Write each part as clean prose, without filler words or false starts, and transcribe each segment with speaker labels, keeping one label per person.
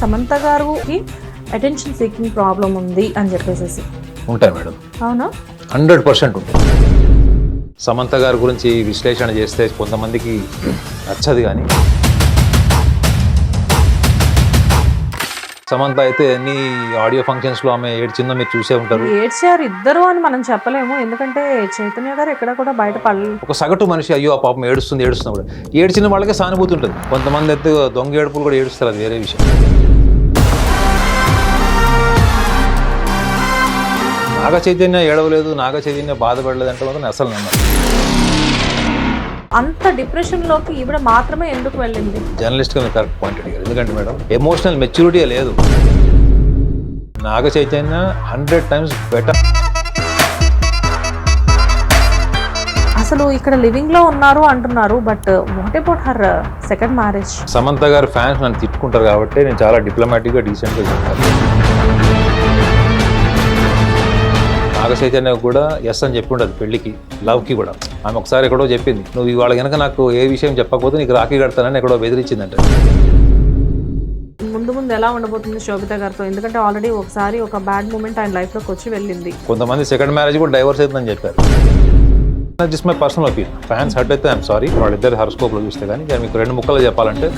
Speaker 1: సమంత గారికి attention seeking problem ఉంది అని చెప్పేసి
Speaker 2: ఉంటాయి మేడం.
Speaker 1: అవునా?
Speaker 2: 100% ఉంటుంది. సమంత గారి గురించి విశ్లేషణ చేస్తే కొంతమందికి నచ్చదు, కానీ సమంత అయితే ఎన్ని ఆడియో ఫంక్షన్స్లో ఆమె ఏడ్చిందో మీరు చూసే ఉంటారు.
Speaker 1: ఏడ్చారు ఇద్దరు అని మనం చెప్పలేము, ఎందుకంటే చైతన్య గారు ఎక్కడ కూడా బయట పడలేదు.
Speaker 2: ఒక సగటు మనిషి అయ్యో ఆ పాపం ఏడుస్తుంది కూడా ఏడ్చిన వాళ్ళకే సానుభూతి ఉంటుంది. కొంతమంది అయితే దొంగ ఏడుపులు కూడా ఏడుస్తారు, అది వేరే విషయం. నాగ చైతన్య ఏడవలేదు, నాగ చైతన్య బాధపడలేదు అంటే మాత్రం అసలు నమ్మరు.
Speaker 1: అంత డిప్రెషన్లోకి ఈవిడ మాత్రమే ఎందుకు వెళ్ళింది?
Speaker 2: జర్నలిస్ట్గా మీరు కరెక్ట్ పాయింట్ అడిగారు. ఎందుకంటే మేడం ఎమోషనల్ మెచ్యూరిటీ లేదు. నాగ చైతన్య 100 times బెటర్.
Speaker 1: అసలు ఇక్కడ లివింగ్ లో ఉన్నారు అంటున్నారు, but what about her second marriage?
Speaker 2: Samantha గారు ఫ్యాన్స్ నన్ను తిట్టుకుంటారు కాబట్టి నేను చాలా డిప్లొమాటిక్గా డీసెంట్గా చెప్తాను. నాగ చైతన్య కూడా ఎస్ అని చెప్పి ఉండదు పెళ్లికి, లవ్కి కూడా. ఆమె ఒకసారి ఎక్కడో చెప్పింది, నువ్వు ఇవాళ కనుక నాకు ఏ విషయం చెప్పకపోతే నీకు రాఖీ కడతానని ఎక్కడో బెదిరించిందంట.
Speaker 1: ముందు ముందు ఎలా ఉండబోతుంది శోభిత గారితో? ఎందుకంటే ఆల్రెడీ ఒకసారి ఒక బ్యాడ్ మూమెంట్ ఆయన లైఫ్లోకి వచ్చి వెళ్ళింది.
Speaker 2: కొంతమంది సెకండ్ మ్యారేజ్ కూడా డైవర్స్ అవుతుందని చెప్పారు. Just my personal opinion. Fans hurt అయితే ఐఎమ్ సారీ, వాళ్ళిద్దరు హరోస్కోప్లో చూస్తే. కానీ మీకు 2 ముక్కలు చెప్పాలంటే,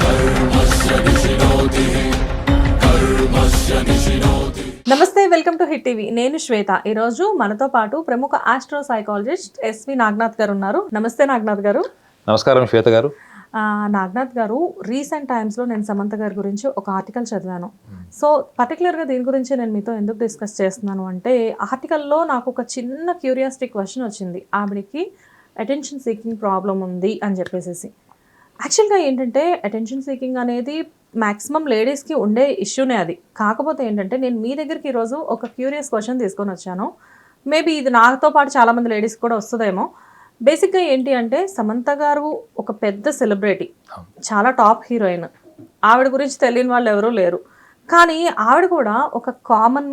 Speaker 1: నమస్తే, వెల్కమ్ టు హిట్ టీవీ. నేను శ్వేత. ఈరోజు మనతో పాటు ప్రముఖ ఆస్ట్రో సైకాలజిస్ట్ ఎస్వి నాగనాథ్ గారు ఉన్నారు. నమస్తే నాగనాథ్ గారు.
Speaker 2: నమస్కారం శ్వేత గారు.
Speaker 1: నాగనాథ్ గారు, రీసెంట్ టైమ్స్లో నేను సమంత గారి గురించి ఒక ఆర్టికల్ చదివాను. సో పర్టికులర్గా దీని గురించి నేను మీతో ఎందుకు డిస్కస్ చేస్తున్నాను అంటే, ఆర్టికల్లో నాకు ఒక చిన్న క్యూరియాసిటీ క్వశ్చన్ వచ్చింది. ఆవిడకి అటెన్షన్ సీకింగ్ ప్రాబ్లం ఉంది అని చెప్పేసి. యాక్చువల్గా ఏంటంటే అటెన్షన్ సీకింగ్ అనేది మ్యాక్సిమం లేడీస్కి ఉండే ఇష్యూనే అది. కాకపోతే ఏంటంటే నేను మీ దగ్గరికి ఈరోజు ఒక క్యూరియస్ క్వశ్చన్ తీసుకొని వచ్చాను. మేబీ ఇది నాతో పాటు చాలామంది లేడీస్కి కూడా వస్తుందేమో. బేసిక్గా ఏంటి అంటే, సమంత గారు ఒక పెద్ద సెలబ్రిటీ, చాలా టాప్ హీరోయిన్. ఆవిడ గురించి తెలియని వాళ్ళు ఎవరూ లేరు. కానీ ఆవిడ కూడా ఒక కామన్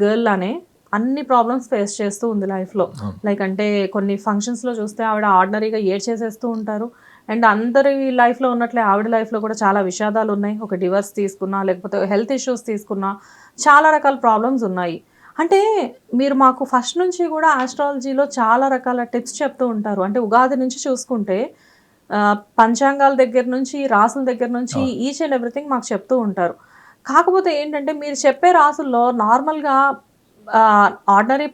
Speaker 1: గర్ల్ లానే అన్ని ప్రాబ్లమ్స్ ఫేస్ చేస్తూ ఉంది లైఫ్లో. లైక్ అంటే కొన్ని ఫంక్షన్స్లో చూస్తే ఆవిడ ఆర్డినరీగా ఏడ్చేసేస్తూ ఉంటారు. అండ్ అందరి లైఫ్లో ఉన్నట్లే ఆవిడ లైఫ్లో కూడా చాలా విషాదాలు ఉన్నాయి. ఒక డివర్స్ తీసుకున్నా, లేకపోతే హెల్త్ ఇష్యూస్ తీసుకున్నా, చాలా రకాల ప్రాబ్లమ్స్ ఉన్నాయి. అంటే మీరు మాకు ఫస్ట్ నుంచి కూడా ఆస్ట్రాలజీలో చాలా రకాల టిప్స్ చెప్తూ ఉంటారు. అంటే ఉగాది నుంచి చూసుకుంటే పంచాంగాల దగ్గర నుంచి, రాసుల దగ్గర నుంచి ఈచ్ అండ్ ఎవ్రీథింగ్ మాకు చెప్తూ ఉంటారు. కాకపోతే ఏంటంటే మీరు చెప్పే రాసుల్లో నార్మల్గా ఆర్డినరీ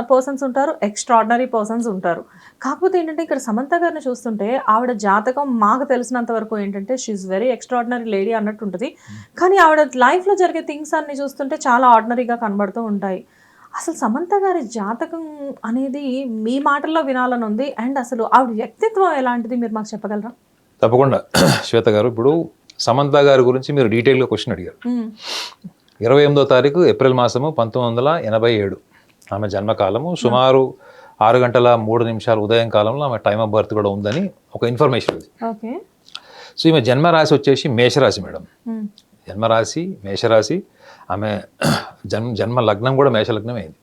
Speaker 1: పర్సన్స్ ఉంటారు, ఎక్స్ట్రాడినరీ పర్సన్స్ ఉంటారు. కాకపోతే ఏంటంటే ఇక్కడ సమంత గారిని చూస్తుంటే ఆవిడ జాతకం మాకు తెలిసినంత వరకు ఏంటంటే షీఈ్ వెరీ ఎక్స్ట్రాడినరీ లేడీ అన్నట్టు ఉంటుంది. కానీ ఆవిడ లైఫ్లో జరిగే థింగ్స్ అన్ని చూస్తుంటే చాలా ఆర్డినరీగా కనబడుతూ ఉంటాయి. అసలు సమంత గారి జాతకం అనేది మీ మాటల్లో వినాలని ఉంది. అండ్ అసలు ఆవిడ వ్యక్తిత్వం ఎలాంటిది మీరు మాకు చెప్పగలరా?
Speaker 2: తప్పకుండా శ్వేత గారు. ఇప్పుడు సమంత గారి గురించి మీరు డీటెయిల్గా క్వశ్చన్ అడిగారు. 28వ తారీఖు ఏప్రిల్ మాసము 1987 ఆమె జన్మకాలము. సుమారు 6 గంటల 3 నిమిషాలు ఉదయం కాలంలో ఆమె టైమ్ ఆఫ్ బర్త్ కూడా ఉందని ఒక ఇన్ఫర్మేషన్ ఉంది. సో ఈమె జన్మరాశి వచ్చేసి మేషరాశి మేడం. జన్మరాశి మేషరాశి. ఆమె జన్మ లగ్నం కూడా మేషలగ్నం అయింది.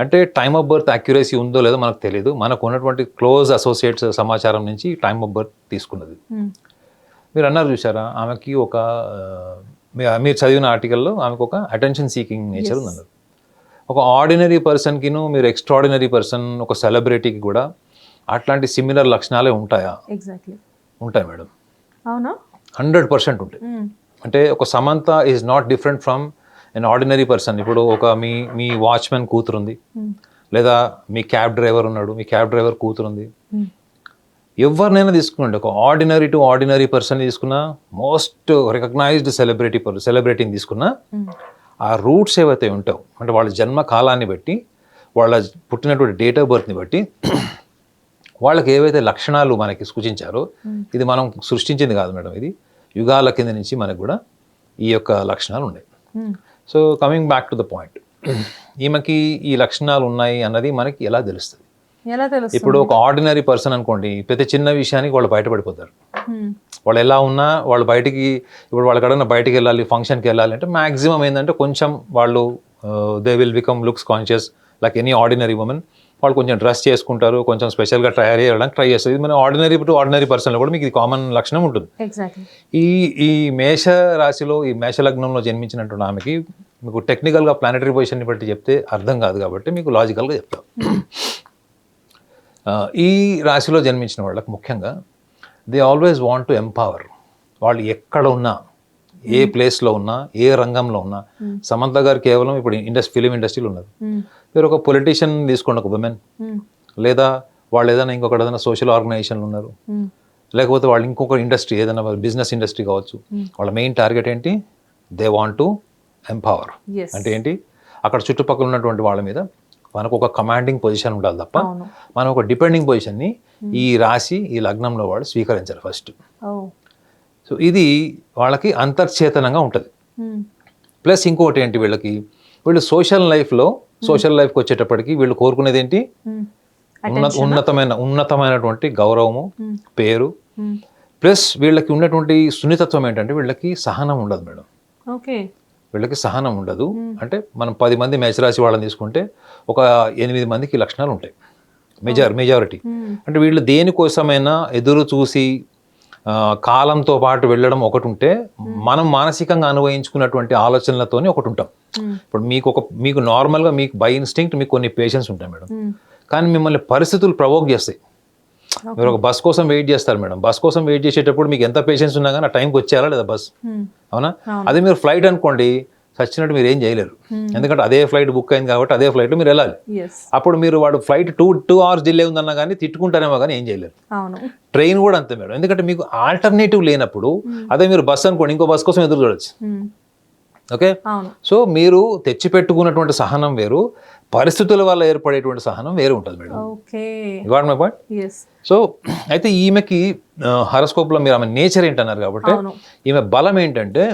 Speaker 2: అంటే టైమ్ ఆఫ్ బర్త్ అక్యురసీ ఉందో లేదో మనకు తెలియదు. మనకు ఉన్నటువంటి క్లోజ్ అసోసియేట్స్ సమాచారం నుంచి టైమ్ ఆఫ్ బర్త్ తీసుకున్నది. మీరు అన్నారు చూసారా, ఆమెకి ఒక మీరు చదివిన ఆర్టికల్లో ఆమెకు ఒక అటెన్షన్ సీకింగ్ నేచర్ ఉందన్నారు. ఒక ఆర్డినరీ పర్సన్కిను మీరు ఎక్స్ట్రాడినరీ పర్సన్, ఒక సెలబ్రిటీకి కూడా అట్లాంటి సిమిలర్ లక్షణాలే ఉంటాయా?
Speaker 1: ఎగ్జాక్ట్లీ
Speaker 2: ఉంటాయి మేడం.
Speaker 1: అవునా?
Speaker 2: 100% ఉంటాయి. అంటే ఒక Samantha is not different from an ordinary person. ఇప్పుడు ఒక మీ వాచ్మెన్ కూతురు ఉంది, లేదా మీ క్యాబ్ డ్రైవర్ ఉన్నాడు, మీ క్యాబ్ డ్రైవర్ కూతురు ఉంది. ఎవరినైనా తీసుకున్నాండి, ఒక ఆర్డినరీ టు ఆర్డినరీ పర్సన్ తీసుకున్నా, మోస్ట్ రికగ్నైజ్డ్ సెలబ్రిటీని తీసుకున్నా, ఆ రూట్స్ ఏవైతే ఉంటాయో, అంటే వాళ్ళ జన్మ కాలాన్ని బట్టి, వాళ్ళ పుట్టినటువంటి డేట్ ఆఫ్ బర్త్ని బట్టి వాళ్ళకి ఏవైతే లక్షణాలు మనకి సూచించారో, ఇది మనం సృష్టించింది కాదు మేడం, ఇది యుగాల కింద నుంచి మనకు కూడా ఈ యొక్క లక్షణాలు ఉన్నాయి. So coming back to the point, ఈమెకి ఈ లక్షణాలు ఉన్నాయి అన్నది మనకి ఎలా తెలుస్తుంది? ఇప్పుడు ఒక ఆర్డినరీ పర్సన్ అనుకోండి, ప్రతి చిన్న విషయానికి వాళ్ళు బయటపడిపోతారు. వాళ్ళు ఎలా ఉన్నా వాళ్ళు బయటికి, ఇప్పుడు వాళ్ళ కడన బయటికి వెళ్ళాలి, ఫంక్షన్కి వెళ్ళాలి అంటే మ్యాక్సిమం ఏంటంటే కొంచెం వాళ్ళు they will become looks conscious like any ordinary women. వాళ్ళు కొంచెం డ్రెస్ చేసుకుంటారు, కొంచెం స్పెషల్గా తయారు చేయడానికి ట్రై చేస్తారు. ఇది మన ఆర్డినరీ టు ఆర్డినరీ పర్సన్లో కూడా మీకు ఇది కామన్ లక్షణం ఉంటుంది.
Speaker 1: ఎగ్జాక్ట్లీ.
Speaker 2: ఈ మేష రాశిలో ఈ మేష లగ్నంలో జన్మించినటువంటి ఆమెకి మీకు టెక్నికల్గా ప్లానటరీ పొజిషన్ని బట్టి చెప్తే అర్థం కాదు కాబట్టి మీకు లాజికల్గా చెప్తాం. ఈ రాశిలో జన్మించిన వాళ్ళకి ముఖ్యంగా they always want to empower. వాళ్ళు ఎక్కడ ఉన్నా, ఏ ప్లేస్లో ఉన్నా, ఏ రంగంలో ఉన్నా, సమంత గారు కేవలం ఇప్పుడు ఫిలిం ఇండస్ట్రీలో ఉన్నారు. మీరు ఒక పొలిటీషియన్ తీసుకోండి, ఒక ఉమెన్, లేదా వాళ్ళు ఏదైనా ఇంకొకటి ఏదైనా సోషల్ ఆర్గనైజేషన్లు ఉన్నారు, లేకపోతే వాళ్ళు ఇంకొక ఇండస్ట్రీ ఏదైనా బిజినెస్ ఇండస్ట్రీ కావచ్చు, వాళ్ళ మెయిన్ టార్గెట్ ఏంటి? They want to empower. అంటే ఏంటి? అక్కడ చుట్టుపక్కల ఉన్నటువంటి వాళ్ళ మీద మనకు ఒక కమాండింగ్ పొజిషన్ ఉండాలి తప్ప మనం ఒక డిపెండింగ్ పొజిషన్ని ఈ రాశి ఈ లగ్నంలో వాళ్ళు స్వీకరించారు ఫస్ట్. సో ఇది వాళ్ళకి అంతర్చేతనంగా ఉంటుంది. ప్లస్ ఇంకోటి ఏంటి, వీళ్ళు సోషల్ లైఫ్కి వచ్చేటప్పటికి వీళ్ళు కోరుకునేది ఏంటి? ఉన్నతమైనటువంటి గౌరవము, పేరు. ప్లస్ వీళ్ళకి ఉన్నటువంటి సున్నితత్వం ఏంటంటే వీళ్ళకి సహనం ఉండదు మేడం.
Speaker 1: ఓకే.
Speaker 2: వీళ్ళకి సహనం ఉండదు. అంటే మనం 10 మంది మేషరాశి వాళ్ళని తీసుకుంటే ఒక 8 మందికి లక్షణాలు ఉంటాయి, మెజారిటీ. అంటే వీళ్ళు దేనికోసమైనా ఎదురు చూసి కాలంతో పాటు వెళ్ళడం ఒకటి ఉంటే, మనం మానసికంగా అనుభవించుకున్నటువంటి ఆలోచనలతోనే ఒకటి ఉంటాం. ఇప్పుడు మీకు నార్మల్గా మీకు బై ఇన్స్టింక్ట్ మీకు కొన్ని పేషెన్స్ ఉంటాయి మేడం, కానీ మిమ్మల్ని పరిస్థితులు ప్రవోక్ చేస్తాయి. మీరు ఒక బస్ కోసం వెయిట్ చేస్తారు మేడం, బస్ కోసం వెయిట్ చేసేటప్పుడు మీకు ఎంత పేషెన్స్ ఉన్నా కానీ ఆ టైంకి వచ్చేయాలా లేదా బస్, అవునా? అదే మీరు ఫ్లైట్ అనుకోండి, చచ్చినట్టు మీరు ఏం చేయలేరు, ఎందుకంటే అదే ఫ్లైట్ బుక్ అయింది కాబట్టి అదే ఫ్లైట్లో మీరు వెళ్ళాలి. అప్పుడు మీరు వాడు ఫ్లైట్ 2 hours డిలే ఉందన్నా కానీ తిట్టుకుంటారేమో కానీ ఏం చేయలేరు. ట్రైన్ కూడా అంతే మేడం, ఎందుకంటే మీకు ఆల్టర్నేటివ్ లేనప్పుడు, అదే మీరు బస్ అనుకోండి, ఇంకో బస్ కోసం ఎదురు చూడొచ్చు. ఓకే. సో మీరు తెచ్చిపెట్టుకున్నటువంటి సహనం వేరు, పరిస్థితుల వల్ల ఏర్పడేటువంటి సహనం వేరు ఉంటుంది madam. Got my point? So అయితే ఈమెకి హారోస్కోప్లో మీరు ఆమె నేచర్ ఏంటన్నారు కాబట్టి, ఈమె బలం ఏంటంటే,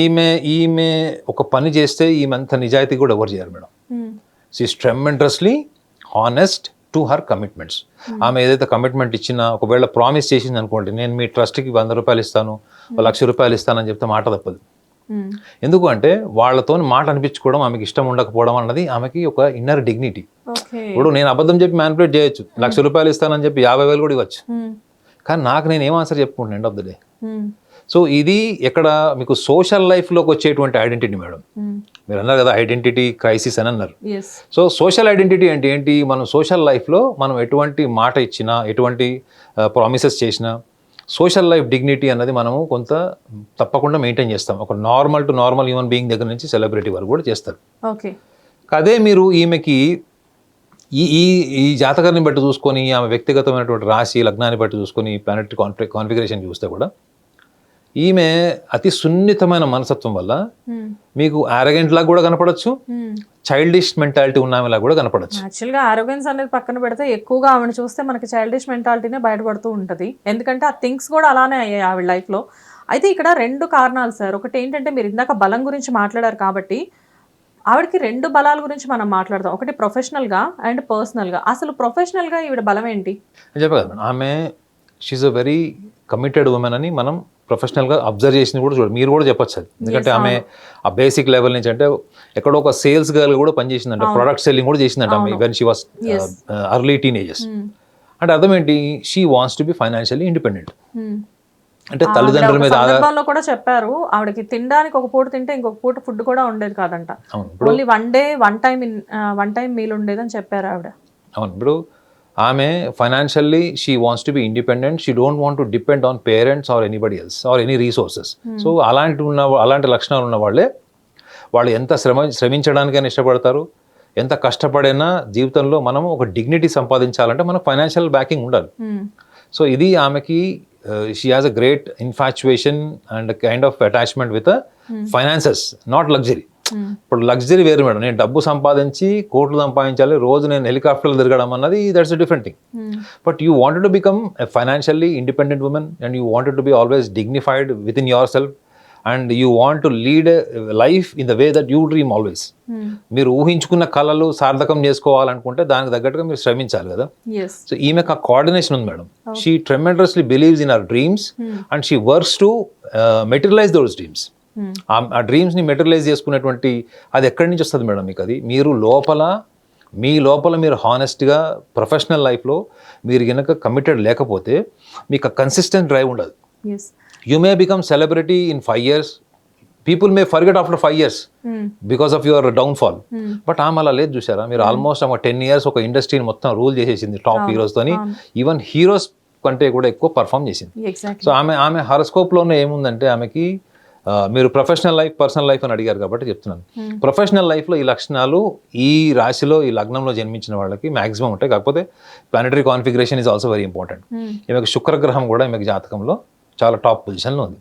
Speaker 2: ఈమె ఒక పని చేస్తే ఈమె అంత నిజాయితీ కూడా ఎవరు చేయరు madam. She is tremendously honest to her commitments. ఆమె ఏదైతే కమిట్మెంట్ ఇచ్చినా, ఒకవేళ ప్రామిస్ చేసింది అనుకోండి, నేను మీ ట్రస్ట్కి 100 రూపాయలు ఇస్తాను, 1,00,000 రూపాయలు ఇస్తానని చెప్తే మాట తప్పదు. ఎందుకు అంటే వాళ్ళతో మాట అనిపించుకోవడం ఆమెకి ఇష్టం ఉండకపోవడం అన్నది ఆమెకి ఒక ఇన్నర్ డిగ్నిటీ. ఇప్పుడు నేను అబద్ధం చెప్పి మ్యానిపులేట్ చేయొచ్చు, 1,00,000 రూపాయలు ఇస్తానని చెప్పి 50,000 కూడా ఇవ్వచ్చు, కానీ నాకు నేను ఏం ఆన్సర్ చెప్పుకుంటాను end of the day. So ఇది ఎక్కడ మీకు సోషల్ లైఫ్లోకి వచ్చేటువంటి ఐడెంటిటీ మేడం. మీరు అన్నారు కదా ఐడెంటిటీ క్రైసిస్ అని అన్నారు. సో సోషల్ ఐడెంటిటీ అంటే ఏంటి? మనం సోషల్ లైఫ్లో మనం ఎటువంటి మాట ఇచ్చినా, ఎటువంటి ప్రామిసెస్ చేసినా, సోషల్ లైఫ్ డిగ్నిటీ అన్నది మనము కొంత తప్పకుండా మెయింటైన్ చేస్తాం. ఒక normal to normal human being దగ్గర నుంచి సెలబ్రిటీ వరకు కూడా చేస్తారు. అదే మీరు ఈమెకి ఈ జాతకాన్ని బట్టి చూసుకొని, ఆమె వ్యక్తిగతమైనటువంటి రాశి లగ్నాన్ని బట్టి చూసుకొని, ప్లానెటరీ కాన్ఫిగరేషన్ చూస్తే కూడా ఈమె అతి సున్నితమైన మనస్తత్వం వల్ల మీకు ఆరోగెంట్ లాగా కూడా కనపడచ్చు, చైల్డిష్ మెంటాలిటీ ఉన్నామెలా కూడా కనపడచ్చు.
Speaker 1: యాక్చువల్గా ఆరోగెన్స్ అనేది పక్కన పెడితే ఎక్కువగా ఆమెను చూస్తే మనకి చైల్డిష్ మెంటాలిటీనే బయటపడుతూ ఉంటుంది, ఎందుకంటే ఆ థింగ్స్ కూడా అలానే అయ్యాయి ఆవిడ లైఫ్లో. అయితే ఇక్కడ 2 కారణాలు సార్. ఒకటి ఏంటంటే మీరు ఇందాక బలం గురించి మాట్లాడారు కాబట్టి ఆవిడకి 2 బలాల గురించి మనం మాట్లాడదాం. ఒకటి ప్రొఫెషనల్గా అండ్ పర్సనల్గా. అసలు ప్రొఫెషనల్గా ఈవిడ బలం ఏంటి?
Speaker 2: చెప్పగలను. ఆమె she's a very committed woman అని మనం ప్రొఫెషనల్గా అబ్జర్వ్ చేసింది కూడా మీరు కూడా చెప్పొచ్చు అది. ఎందుకంటే ఆమె ఆ బేసిక్ లెవెల్ నుంచి అంటే ఎక్కడో ఒక సేల్స్ గర్ల్ కూడా పనిచేసిందంట, ప్రొడక్ట్ సెల్లింగ్ కూడా చేసిందంట ఆమె when she was early teenagers. అంటే అర్థం ఏంటి? She wants to B financially independent. అంటే తల్లిదండ్రుల మీద
Speaker 1: సందర్భంలో కూడా చెప్పారు, ఆవిడకి తినడానికి ఒక పూట తింటే ఇంకొక పూట ఫుడ్ కూడా ఉండేది కాదంట, ఓన్లీ వన్ టైం మీల్ ఉండేదని చెప్పారు ఆవిడ.
Speaker 2: అవును. ఇప్పుడు ఆమె financially she wants to be independent, she don't want to depend on parents or anybody else or any resources. So అలాంటి లక్షణాలు ఉన్న వాళ్ళు ఎంత శ్రమించడానికైనా ఇష్టపడతారు, ఎంత కష్టపడైనా జీవితంలో మనం ఒక డిగ్నిటీ సంపాదించాలంటే మనకు ఫైనాన్షియల్ బ్యాకింగ్ ఉండాలి. సో ఇది ఆమెకి she has a great infatuation and kind of attachment with finances, not luxury. ఇప్పుడు లగ్జరీ వేరు మేడం, నేను డబ్బు సంపాదించి కోట్లు సంపాదించాలి, రోజు నేను హెలికాప్టర్లు తిరగడం అన్నది that's a different thing. But you wanted to become a financially independent women and you wanted to be always dignified with in your self and you want to lead life in the way that you dream always. మీరు ఊహించుకున్న కళలు సార్థకం చేసుకోవాలనుకుంటే దానికి తగ్గట్టుగా మీరు శ్రమించాలి కదా. So ఈమెకు ఆ కోఆర్డినేషన్ ఉంది madam. She tremendously believes in our dreams and she works to materialise those dreams. ఆ డ్రీమ్స్ని మెటీరియలైజ్ చేసుకునేటువంటి అది ఎక్కడి నుంచి వస్తుంది మేడం మీకు? అది మీరు లోపల మీ లోపల మీరు హానెస్ట్గా ప్రొఫెషనల్ లైఫ్లో మీరు కనుక కమిటెడ్ లేకపోతే మీకు కన్సిస్టెంట్ డ్రైవ్ ఉండదు.
Speaker 1: Yes.
Speaker 2: You may become celebrity in 5 years, people may forget after 5 years because of your downfall. But ఆమె అలా లేదు చూసారా, మీరు ఆల్మోస్ట్ ఆమె 10 years ఒక ఇండస్ట్రీని మొత్తం రూల్ చేసేసింది టాప్ హీరోస్తోని, ఈవెన్ హీరోస్ కంటే కూడా ఎక్కువ పర్ఫామ్ చేసింది.
Speaker 1: ఎగ్జాక్ట్లీ.
Speaker 2: సో ఆమె హారోస్కోప్లోనే ఏముందంటే ఆమెకి మీరు ప్రొఫెషనల్ లైఫ్ పర్సనల్ లైఫ్ అని అడిగారు కాబట్టి చెప్తున్నాను. ప్రొఫెషనల్ లైఫ్లో ఈ లక్షణాలు ఈ రాశిలో ఈ లగ్నంలో జన్మించిన వాళ్ళకి మ్యాక్సిమం ఉంటాయి. కాకపోతే planetary configuration is also very important. ఈమెకి శుక్రగ్రహం కూడా ఈమెకి జాతకంలో చాలా టాప్ పొజిషన్లో ఉంది.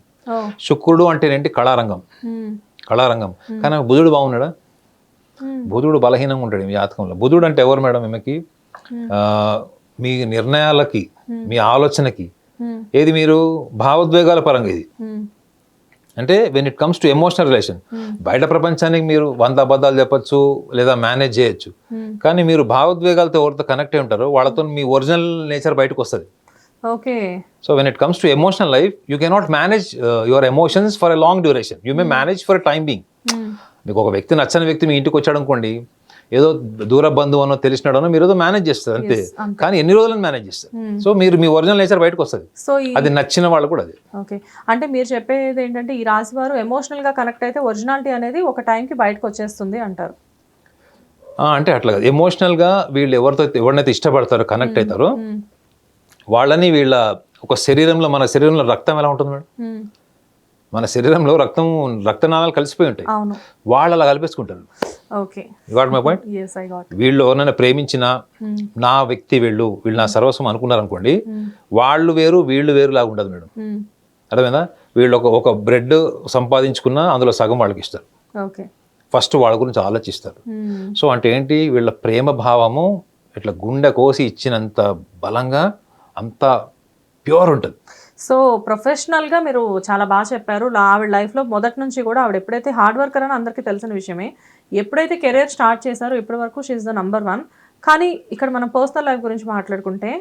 Speaker 2: శుక్రుడు అంటే ఏంటి, కళారంగం. కళారంగం. కానీ బుధుడు బాగున్నాడా? బుధుడు బలహీనంగా ఉంటాడు ఈ జాతకంలో. బుధుడు అంటే ఎవరు మేడం? ఈమెకి మీ నిర్ణయాలకి మీ ఆలోచనకి ఏది మీరు భావోద్వేగాల పరంగా ఇది అంటే when it comes to emotional relation, బయట ప్రపంచానికి మీరు 100 అబద్ధాలు చెప్పొచ్చు లేదా మేనేజ్ చేయొచ్చు, కానీ మీరు భావోద్వేగాలతో ఎవరితో కనెక్ట్ అయి ఉంటారో వాళ్ళతో మీ ఒరిజినల్ నేచర్ బయటకు వస్తుంది.
Speaker 1: Okay.
Speaker 2: So when it comes to emotional life you cannot manage your emotions for a long duration, you may manage for a time being. మీకు ఒక వ్యక్తి నచ్చని వ్యక్తి మీ ఇంటికి వచ్చాడు అనుకోండి, ఏదో దూర బంధువు అనో తెలిసినాడనో మీరు ఏదో మేనేజ్ చేస్తారు అంతే, కానీ ఎన్ని రోజులను మేనేజ్ చేస్తారు. సో మీరు మీ ఒరిజినల్ నేచర్ బయటకు వస్తుంది. సో అది నచ్చిన వాళ్ళు కూడా అది.
Speaker 1: ఓకే. అంటే మీరు చెప్పేది ఏంటంటే ఈ రాశి వారు ఎమోషనల్ గా కనెక్ట్ అయితే ఒరిజినాలిటీ అనేది ఒక టైంకి బయటకు వచ్చేస్తుంది అంటారు.
Speaker 2: అంటే అట్లా కాదు, ఎమోషనల్గా వీళ్ళు ఎవరినైతే ఇష్టపడతారో కనెక్ట్ అవుతారో వాళ్ళని వీళ్ళ ఒక శరీరంలో, మన శరీరంలో రక్తం ఎలా ఉంటుంది మేడం, మన శరీరంలో రక్తనాళాలు కలిసిపోయి ఉంటాయి, వాళ్ళు అలా కలిపేసుకుంటారు.
Speaker 1: ఓకే.
Speaker 2: Got my point. వీళ్ళు ఎవరైనా ప్రేమించినా నా వ్యక్తి వీళ్ళు నా సర్వస్వం అనుకున్నారు అనుకోండి, వాళ్ళు వేరు వీళ్ళు వేరు లాగా ఉండదు మేడం. అర్థమైందా? వీళ్ళు ఒక బ్రెడ్ సంపాదించుకున్నా అందులో సగం వాళ్ళకి ఇస్తారు. ఫస్ట్ వాళ్ళ గురించి ఆలోచిస్తారు. సో అంటే ఏంటి, వీళ్ళ ప్రేమ భావము ఇట్లా గుండె కోసి ఇచ్చినంత బలంగా అంత ప్యూర్ ఉంటుంది.
Speaker 1: సో ప్రొఫెషనల్గా మీరు చాలా బాగా చెప్పారు. ఆవిడ లైఫ్లో మొదటి నుంచి కూడా ఆవిడ ఎప్పుడైతే హార్డ్ వర్కర్ అని అందరికీ తెలిసిన విషయమే, ఎప్పుడైతే కెరీర్ స్టార్ట్ చేశారో ఇప్పటి వరకు షీ ఈస్ ద నంబర్ 1. కానీ ఇక్కడ మనం పర్సనల్ లైఫ్ గురించి మాట్లాడుకుంటే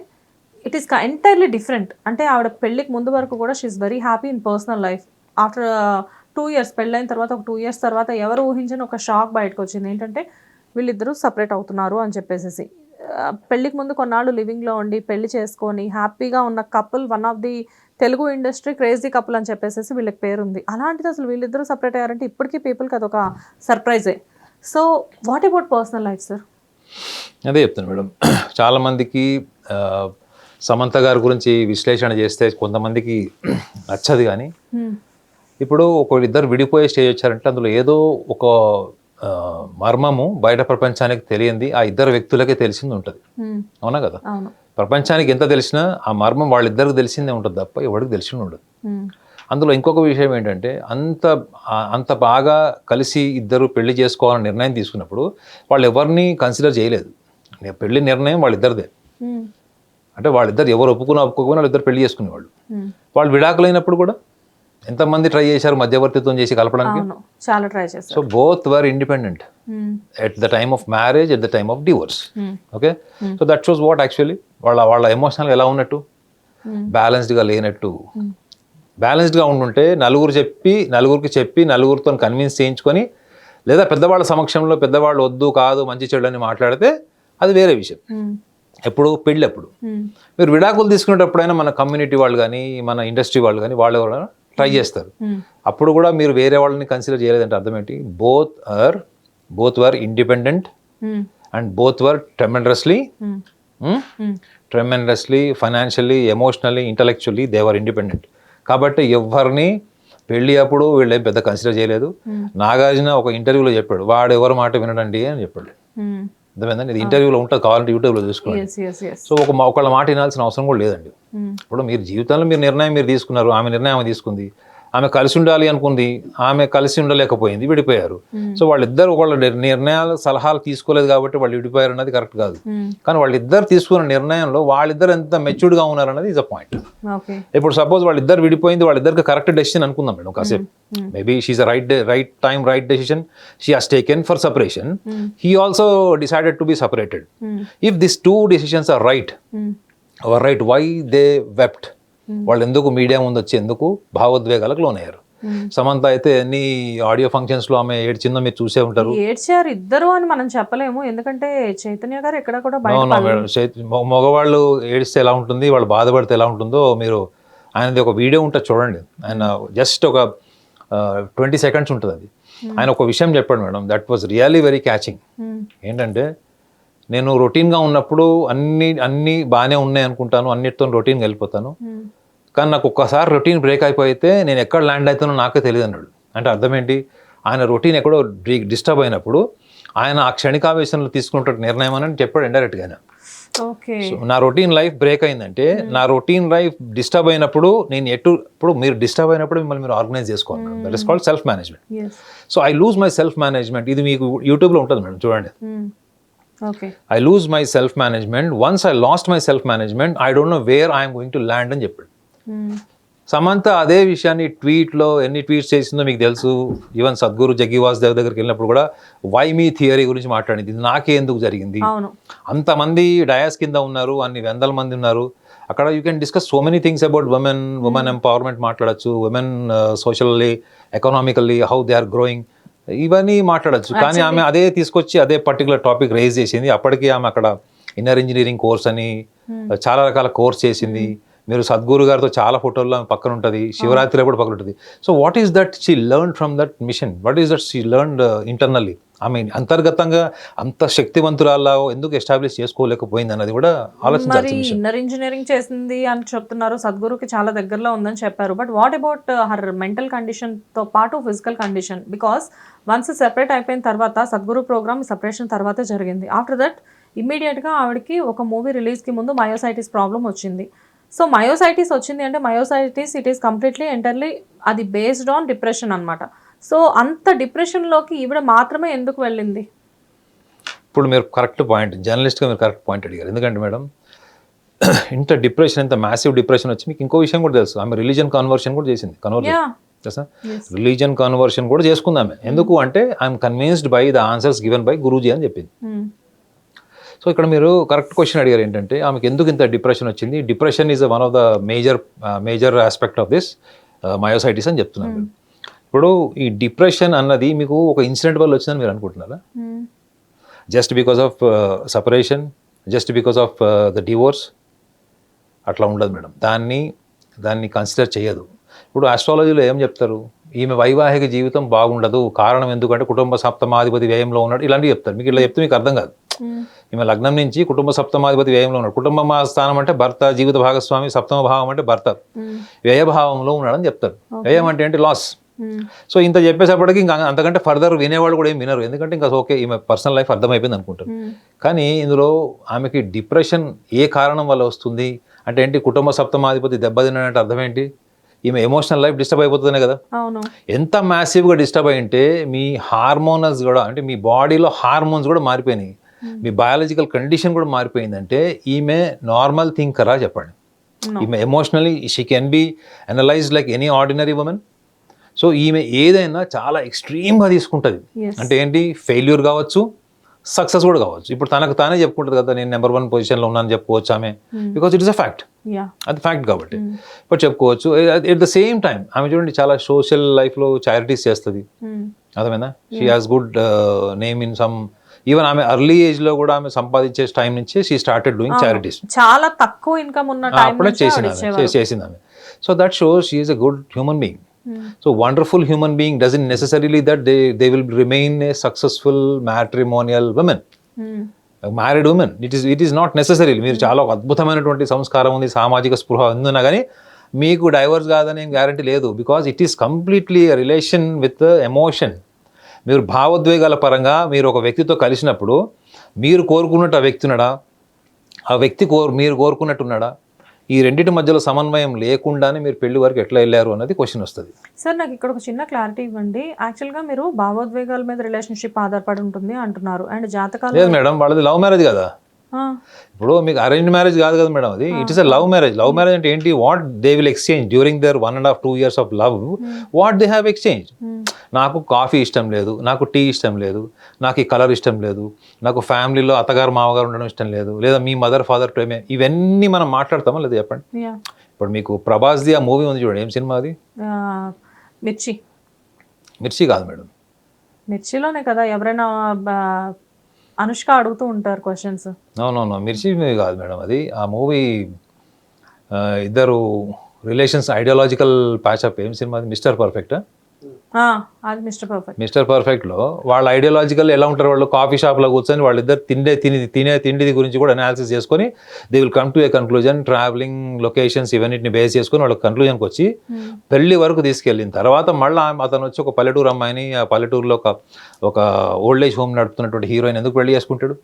Speaker 1: ఇట్ ఈస్ ఎంటైర్లీ డిఫరెంట్. అంటే ఆవిడ పెళ్ళికి ముందు వరకు కూడా she is very happy in personal life. After 2 years పెళ్ళైన తర్వాత ఒక 2 years తర్వాత ఎవరు ఊహించని ఒక షాక్ బయటకు వచ్చింది. ఏంటంటే వీళ్ళిద్దరూ సపరేట్ అవుతున్నారు అని చెప్పేసి. పెళ్ళికి ముందు కొన్నాళ్ళు లివింగ్లో ఉండి పెళ్లి చేసుకొని హ్యాపీగా ఉన్న couple, one of the Telugu industry crazy couple అని చెప్పేసి వీళ్ళకి పేరుంది. అలాంటిది అసలు వీళ్ళిద్దరూ సపరేట్ అయ్యారంటే ఇప్పటికీ పీపుల్కి అదొక సర్ప్రైజే. So what about personal life sir?
Speaker 2: అదే చెప్తాను మేడం. చాలామందికి సమంత గారి గురించి విశ్లేషణ చేస్తే కొంతమందికి నచ్చదు, కానీ ఇప్పుడు ఇద్దరు విడిపోయే స్టేజ్ వచ్చారంటే అందులో ఏదో ఒక మర్మము బయట ప్రపంచానికి తెలియంది ఆ ఇద్దరు వ్యక్తులకే తెలిసింది ఉంటుంది. అవునా కదా? ప్రపంచానికి ఎంత తెలిసినా ఆ మర్మం వాళ్ళిద్దరికి తెలిసిందే ఉంటుంది తప్ప ఎవరికి తెలిసి ఉండదు. అందులో ఇంకొక విషయం ఏంటంటే అంత బాగా కలిసి ఇద్దరు పెళ్లి చేసుకోవాలని నిర్ణయం తీసుకున్నప్పుడు వాళ్ళు ఎవరిని కన్సిడర్ చేయలేదు. పెళ్లి నిర్ణయం వాళ్ళిద్దరిదే. అంటే వాళ్ళిద్దరు ఎవరు ఒప్పుకోకపోయినా వాళ్ళిద్దరు పెళ్లి చేసుకునేవాళ్ళు. వాళ్ళు విడాకులైనప్పుడు కూడా ఎంతమంది ట్రై చేశారు మధ్యవర్తిత్వం చేసి కలపడానికి?
Speaker 1: చాలా ట్రై చేశారు.
Speaker 2: So both were independent at the time of marriage, at the time of divorce. Okay. So that shows what actually వాళ్ళ ఎమోషనల్ ఎలా ఉన్నట్టు, బ్యాలెన్స్డ్గా లేనట్టు. బ్యాలెన్స్డ్గా ఉండుంటే నలుగురికి చెప్పి నలుగురితో కన్విన్స్ చేయించుకొని, లేదా పెద్దవాళ్ళ సమక్షంలో పెద్దవాళ్ళు వద్దు కాదు మంచి చెడు అని మాట్లాడితే అది వేరే విషయం. ఎప్పుడు పెళ్ళప్పుడు మీరు విడాకులు తీసుకునేటప్పుడైనా మన కమ్యూనిటీ వాళ్ళు కానీ మన ఇండస్ట్రీ వాళ్ళు కానీ వాళ్ళు ఎవరైనా ట్రై చేస్తారు. అప్పుడు కూడా మీరు వేరే వాళ్ళని కన్సిడర్ చేయలేదంటే అర్థం ఏంటి? Both were independent and both were tremendously financially, emotionally, intellectually they were independent. కాబట్టి ఎవరిని పెళ్ళి అప్పుడు వీళ్ళేం పెద్ద కన్సిడర్ చేయలేదు. నాగార్జున ఒక ఇంటర్వ్యూలో చెప్పాడు, వాడు ఎవరి మాట వినడండి అని చెప్పాడు. అర్థమైందండి? ఇది ఇంటర్వ్యూలో ఉంటుంది, కావాలంటే యూట్యూబ్లో చూసుకోండి. సో ఒకళ్ళ మాట వినాల్సిన అవసరం కూడా లేదండి. ఇప్పుడు మీరు జీవితంలో నిర్ణయం మీరు తీసుకున్నారు, ఆమె నిర్ణయం ఆమె తీసుకుంది, ఆమె కలిసి ఉండాలి అనుకుంది, ఆమె కలిసి ఉండలేకపోయింది, విడిపోయారు. సో వాళ్ళిద్దరు వాళ్ళ నిర్ణయాలు సలహాలు తీసుకోలేదు కాబట్టి వాళ్ళు విడిపోయారు అన్నది కరెక్ట్ కాదు. కానీ వాళ్ళిద్దరు తీసుకున్న నిర్ణయంలో వాళ్ళిద్దరు ఎంత మెచ్యూర్డ్గా ఉన్నారు అన్నది ఇస్ అ పాయింట్. ఇప్పుడు సపోజ్ వాళ్ళిద్దరు విడిపోయింది, వాళ్ళిద్దరికి కరెక్ట్ డెసిషన్ అనుకుందాం మేడం కాసేపు. Maybe she's right time right decision she has taken for separation. He also decided to be separated. If this two decisions are right, why they wept? వాళ్ళు ఎందుకు media ముందు వచ్చి ఎందుకు భావోద్వేగాలకు లోనయ్యారు? సమంత అయితే ఎన్ని ఆడియో ఫంక్షన్స్లో ఆమె ఏడ్చిందో మీరు చూసే ఉంటారు.
Speaker 1: ఏడ్చారు ఇద్దరు అని మనం చెప్పలేము, ఎందుకంటే చైతన్య గారు ఎక్కడ కూడా బయట
Speaker 2: మగవాళ్ళు ఏడిస్తే ఎలా ఉంటుంది, వాళ్ళు బాధపడితే ఎలా ఉంటుందో మీరు ఆయనది ఒక వీడియో ఉంటుంది చూడండి. ఆయన జస్ట్ ఒక 20 seconds ఉంటుంది అది. ఆయన ఒక విషయం చెప్పాడు madam, that was really very catching. ఏంటంటే నేను రొటీన్గా ఉన్నప్పుడు అన్నీ బాగానే ఉన్నాయి అనుకుంటాను, అన్నిటితో రొటీన్గా వెళ్ళిపోతాను. కానీ నాకు ఒక్కసారి రొటీన్ బ్రేక్ అయిపోతే నేను ఎక్కడ ల్యాండ్ అవుతానో నాకే తెలియదు అన్నాడు. అంటే అర్థం ఏంటి, ఆయన రొటీన్ ఎక్కడో డిస్టర్బ్ అయినప్పుడు ఆయన ఆ క్షణికావేశంలో తీసుకుంటాడు నిర్ణయం అని చెప్పాడు ఇండైరెక్ట్గా ఆయన. నా రొటీన్ లైఫ్ బ్రేక్ అయిందంటే, నా రొటీన్ లైఫ్ డిస్టర్బ్ అయినప్పుడు నేను ఇప్పుడు మీరు డిస్టర్బ్ అయినప్పుడు మిమ్మల్ని మీరు ఆర్గనైజ్ చేసుకోవాలి. That is called self management. So I lose my self management. ఇది మీకు యూట్యూబ్లో ఉంటుంది మేడం, చూడండి. I lose my self management. Once I lost my self management, I don't know where I'm going to land అని చెప్పాడు. సమంత అదే విషయాన్ని ట్వీట్లో ఎన్ని ట్వీట్స్ చేసిందో మీకు తెలుసు. ఈవెన్ సద్గురు జగ్గి వాసుదేవ్ దగ్గరికి వెళ్ళినప్పుడు కూడా వై మీ థియరీ గురించి మాట్లాడింది. ఇది నాకే ఎందుకు జరిగింది, అంతమంది డయాస్ కింద ఉన్నారు, అన్ని వందల మంది ఉన్నారు అక్కడ. You can discuss so many things about women empowerment మాట్లాడచ్చు, women socially economically how they are growing, ఇవన్నీ మాట్లాడచ్చు. కానీ ఆమె అదే తీసుకొచ్చి అదే పర్టికులర్ టాపిక్ రైజ్ చేసింది. అప్పటికి ఆమె అక్కడ ఇన్నర్ ఇంజనీరింగ్ కోర్స్ అని చాలా రకాల కోర్స్ చేసింది. మీరు సద్గురు గారితో చాలా ఫోటోల్లో పక్కన ఉంటుంది, శివరాత్రిలో కూడా పక్కన ఉంటుంది. So what is that she learn from that mission, what is that she learned internally? I అంతర్గతంగా అంత శక్తివంతురాలా ఎందుకు ఎస్టాబ్లిష్ చేసుకోలేకపోయింది అన్నది కూడా ఆలోచించాల్సిన విషయం.
Speaker 1: ఇన్నర్ ఇంజనీరింగ్ చేసింది అని చెప్తున్నారు, సద్గురుకి చాలా దగ్గరలో ఉందని చెప్పారు. But what about her mental condition తో పాటు physical condition? Because once separate అయిపోయిన తర్వాత, సద్గురు ప్రోగ్రామ్ సెపరేషన్ తర్వాతే జరిగింది. ఆఫ్టర్ దట్ ఇమ్మీడియట్గా ఆవిడకి ఒక మూవీ రిలీజ్కి ముందు మయోసైటిస్ ప్రాబ్లం వచ్చింది. సో మయోసైటిస్ వచ్చింది అంటే myositis it is completely entirely అది బేస్డ్ ఆన్ డిప్రెషన్ అనమాట. సో అంత డిప్రెషన్లోకి ఈవిడ మాత్రమే ఎందుకు వెళ్ళింది?
Speaker 2: ఇప్పుడు మీరు కరెక్ట్ పాయింట్, జర్నలిస్ట్గా మీరు కరెక్ట్ పాయింట్ అడిగారు. ఎందుకంటే మేడం ఇంత డిప్రెషన్, ఇంత మ్యాసివ్ డిప్రెషన్ వచ్చి మీకు ఇంకో విషయం కూడా తెలుసు, ఆమె రిలీజియన్ కన్వర్షన్ కూడా చేసింది. రిలీజియన్ కన్వర్షన్ కూడా చేసుకుందామె. ఎందుకు అంటే I'm convinced by the answers given by Guruji అని చెప్పింది. సో ఇక్కడ మీరు కరెక్ట్ క్వశ్చన్ అడిగారు, ఏంటంటే ఆమెకు ఎందుకు ఇంత డిప్రెషన్ వచ్చింది. Depression is one of the major aspect of this myositis అని చెప్తున్నాను. ఇప్పుడు ఈ డిప్రెషన్ అన్నది మీకు ఒక ఇన్సిడెంట్ వల్ల వచ్చిందని మీరు అనుకుంటున్నారా? Just because of separation, just because of the divorce అట్లా ఉండదు మేడం. దాన్ని కన్సిడర్ చేయదు. ఇప్పుడు ఆస్ట్రాలజీలో ఏం చెప్తారు, ఈమె వైవాహిక జీవితం బాగుండదు, కారణం ఎందుకంటే కుటుంబ సప్తమాధిపతి వ్యయంలో ఉన్నాడు, ఇలాంటివి చెప్తారు. మీకు ఇలా చెప్తే మీకు అర్థం కాదు. ఈమె లగ్నం నుంచి కుటుంబ సప్తమాధిపతి వ్యయంలో ఉన్నాడు. కుటుంబ స్థానం అంటే భర్త, జీవిత భాగస్వామి, సప్తమ భావం అంటే భర్త, వ్యయభావంలో ఉన్నాడని చెప్తారు. వ్యయం అంటే ఏంటి, లాస్. సో ఇంత చెప్పేసేపటికి ఇంకా అంతకంటే ఫర్దర్ వినేవాళ్ళు కూడా ఏం వినరు, ఎందుకంటే ఇంకా ఓకే ఈమె పర్సనల్ లైఫ్ అర్థమైపోయింది అనుకుంటారు. కానీ ఇందులో ఆమెకి డిప్రెషన్ ఏ కారణం వల్ల వస్తుంది అంటే ఏంటి, కుటుంబ సప్తమాధిపతి దెబ్బతిన్నాడంటే అర్థం ఏంటి, ఈమె ఎమోషనల్ లైఫ్ డిస్టర్బ్ అయిపోతుందనే కదా. ఎంత మ్యాసివ్గా డిస్టర్బ్ అయ్యింటే మీ హార్మోనల్స్ కూడా, అంటే మీ బాడీలో హార్మోన్స్ కూడా మారిపోయినాయి, మీ బయాలజికల్ కండిషన్ కూడా మారిపోయిందంటే ఈమె నార్మల్ థింకరా చెప్పండి? ఈమె emotionally she can be analysed like any ordinary women. So ఈమె ఏదైనా చాలా ఎక్స్ట్రీమ్గా తీసుకుంటుంది. అంటే ఏంటి, ఫెయిల్యూర్ కావచ్చు, సక్సెస్ కూడా కావచ్చు. ఇప్పుడు తనకు తానే చెప్పుకుంటుంది కదా, నేను నెంబర్ 1 పొజిషన్లో ఉన్నాను చెప్పుకోవచ్చు ఆమె, because it is a fact. అది ఫ్యాక్ట్ కాబట్టి ఇప్పుడు చెప్పుకోవచ్చు. ఎట్ ద సేమ్ టైం ఆమె చూడండి చాలా సోషల్ లైఫ్లో చారిటీస్ చేస్తుంది, అర్థమైందా? She has good name in some, even ఆమె అర్లీ ఏజ్ లో కూడా ఆమె సంపాదించే టైం నుంచి షీ స్టార్టెడ్ డూయింగ్ చారిటీస్.
Speaker 1: చాలా తక్కువ ఇన్కమ్ ఉన్న టైం
Speaker 2: అప్పుడే చేసింది ఆమె. So that shows she is a good human being. So wonderful human being doesn't necessarily that they will remain a successful matrimonial woman, a married woman. It is not necessarily. మీరు చాలా అద్భుతమైనటువంటి సంస్కారం ఉంది, సామాజిక స్పృహ ఉందన్నా కానీ మీకు డైవర్స్ కాదని గ్యారంటీ లేదు. Because it is completely relation with emotion. మీరు భావోద్వేగాల పరంగా మీరు ఒక వ్యక్తితో కలిసినప్పుడు మీరు కోరుకున్నట్టు ఆ వ్యక్తి ఉన్నాడా, ఆ వ్యక్తి మీరు కోరుకున్నట్టున్నాడా, ఈ రెండింటి మధ్యలో సమన్వయం లేకుండానే మీరు పెళ్లి వరకు ఎట్లా వెళ్ళారు అన్నది క్వశ్చన్ వస్తుంది.
Speaker 1: సార్ నాకు ఇక్కడ ఒక చిన్న క్లారిటీ ఇవ్వండి. యాక్చువల్గా మీరు భావోద్వేగాల మీద రిలేషన్షిప్ ఆధారపడి ఉంటుంది అంటున్నారు, అండ్ జాతకాలు
Speaker 2: లేదు మేడం, వాళ్ళది లవ్ మ్యారేజ్ కదా. ఇప్పుడు మీకు అరేంజ్ మ్యారేజ్ కాదు కదా మేడం, అది it is a love marriage. Love marriage అంటే ఏంటి, what they will exchange during their 1.5-2 years of love, what they have exchange. నాకు కాఫీ ఇష్టం లేదు, నాకు టీ ఇష్టం లేదు, నాకు ఈ కలర్ ఇష్టం లేదు, నాకు ఫ్యామిలీలో అత్తగారు మామగారు ఉండడం ఇష్టం లేదు, లేదా మీ మదర్ ఫాదర్ ప్రేమే, ఇవన్నీ మనం మాట్లాడతామా లేదా చెప్పండి. ఇప్పుడు మీకు ప్రభాస్ది ఆ మూవీ ఉంది చూడండి, ఏం సినిమా అది, మిర్చి కాదు మేడం.
Speaker 1: మిర్చిలోనే కదా ఎవరైనా అనుష్క అడుగుతూ ఉంటారు క్వశ్చన్స్.
Speaker 2: నో మిర్చి కాదు మేడం. అది ఆ మూవీ ఇద్దరు రిలేషన్స్ ఐడియాలజికల్ ప్యాచప్. ఏం సినిమా అది? Mister perfect.
Speaker 1: అది
Speaker 2: మిస్టర్ పర్ఫెక్ట్లో వాళ్ళ ఐడియాలజికల్ ఎలా ఉంటారు, వాళ్ళు కాఫీ షాప్లో కూర్చొని వాళ్ళిద్దరు తినే తిండి గురించి కూడా అనాలిసిస్ చేసుకొని they will come to A conclusion. Travelling locations ఇవన్నిటిని బేస్ చేసుకొని వాళ్ళ కన్క్లూజన్కి వచ్చి పెళ్లి వరకు తీసుకెళ్ళిన తర్వాత మళ్ళీ అతను వచ్చి ఒక పల్లెటూరు అమ్మాయిని, ఆ పల్లెటూరులో ఒక ఓల్డ్ ఏజ్ హోమ్ నడుపుతున్నటువంటి హీరోయిన్ ఎందుకు పెళ్లి చేసుకుంటాడు?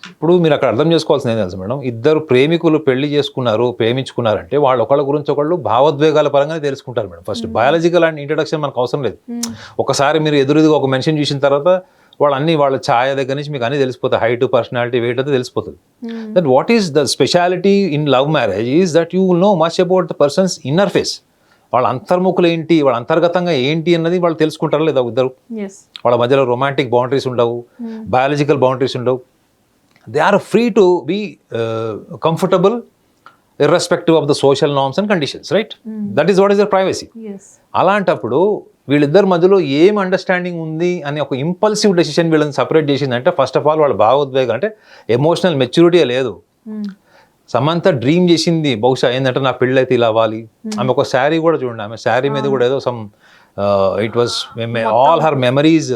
Speaker 2: ఇప్పుడు మీరు అక్కడ అర్థం చేసుకోవాల్సింది ఏం తెలుసు మేడం, ఇద్దరు ప్రేమికులు పెళ్లి చేసుకున్నారు, ప్రేమించుకున్నారంటే వాళ్ళు ఒకళ్ళ గురించి ఒకళ్ళు భావోద్వేగాల పరంగానే తెలుసుకుంటారు madam. First biological and introduction మనకు అవసరం లేదు. ఒకసారి మీరు ఎదురుగా ఒక మెన్షన్ చూసిన తర్వాత వాళ్ళ ఛాయ దగ్గర నుంచి మీకు అన్ని తెలిసిపోతాయి. హైట్, పర్సనాలిటీ, వెయిట్ అయితే తెలిసిపోతుంది. That what is the speciality in love marriage is that you will know much about the persons inner face. వాళ్ళ అంతర్ముఖులు ఏంటి, వాళ్ళ అంతర్గతంగా ఏంటి అన్నది వాళ్ళు తెలుసుకుంటారు లేదా ఇద్దరు. వాళ్ళ మధ్యలో రొమాంటిక్ బౌండరీస్ ఉండవు, బయాలజికల్ బౌండరీస్ ఉండవు. They are free to be comfortable irrespective of the social norms and conditions, right? That is what is their privacy. అలాంటప్పుడు వీళ్ళిద్దరి మధ్యలో ఏం అండర్స్టాండింగ్ ఉంది అని ఒక ఇంపల్సివ్ డెసిషన్ వీళ్ళని సపరేట్ చేసిందంటే ఫస్ట్ ఆఫ్ ఆల్ వాళ్ళ భావోద్వేగం అంటే ఎమోషనల్ మెచ్యూరిటీ లేదు. సమంత డ్రీమ్ చేసింది బహుశా ఏంటంటే నా పెళ్ళైతే ఇలా అవ్వాలి. ఆమె ఒక శారీ కూడా చూడండి, ఆమె శారీ మీద కూడా ఏదో some it was all her memories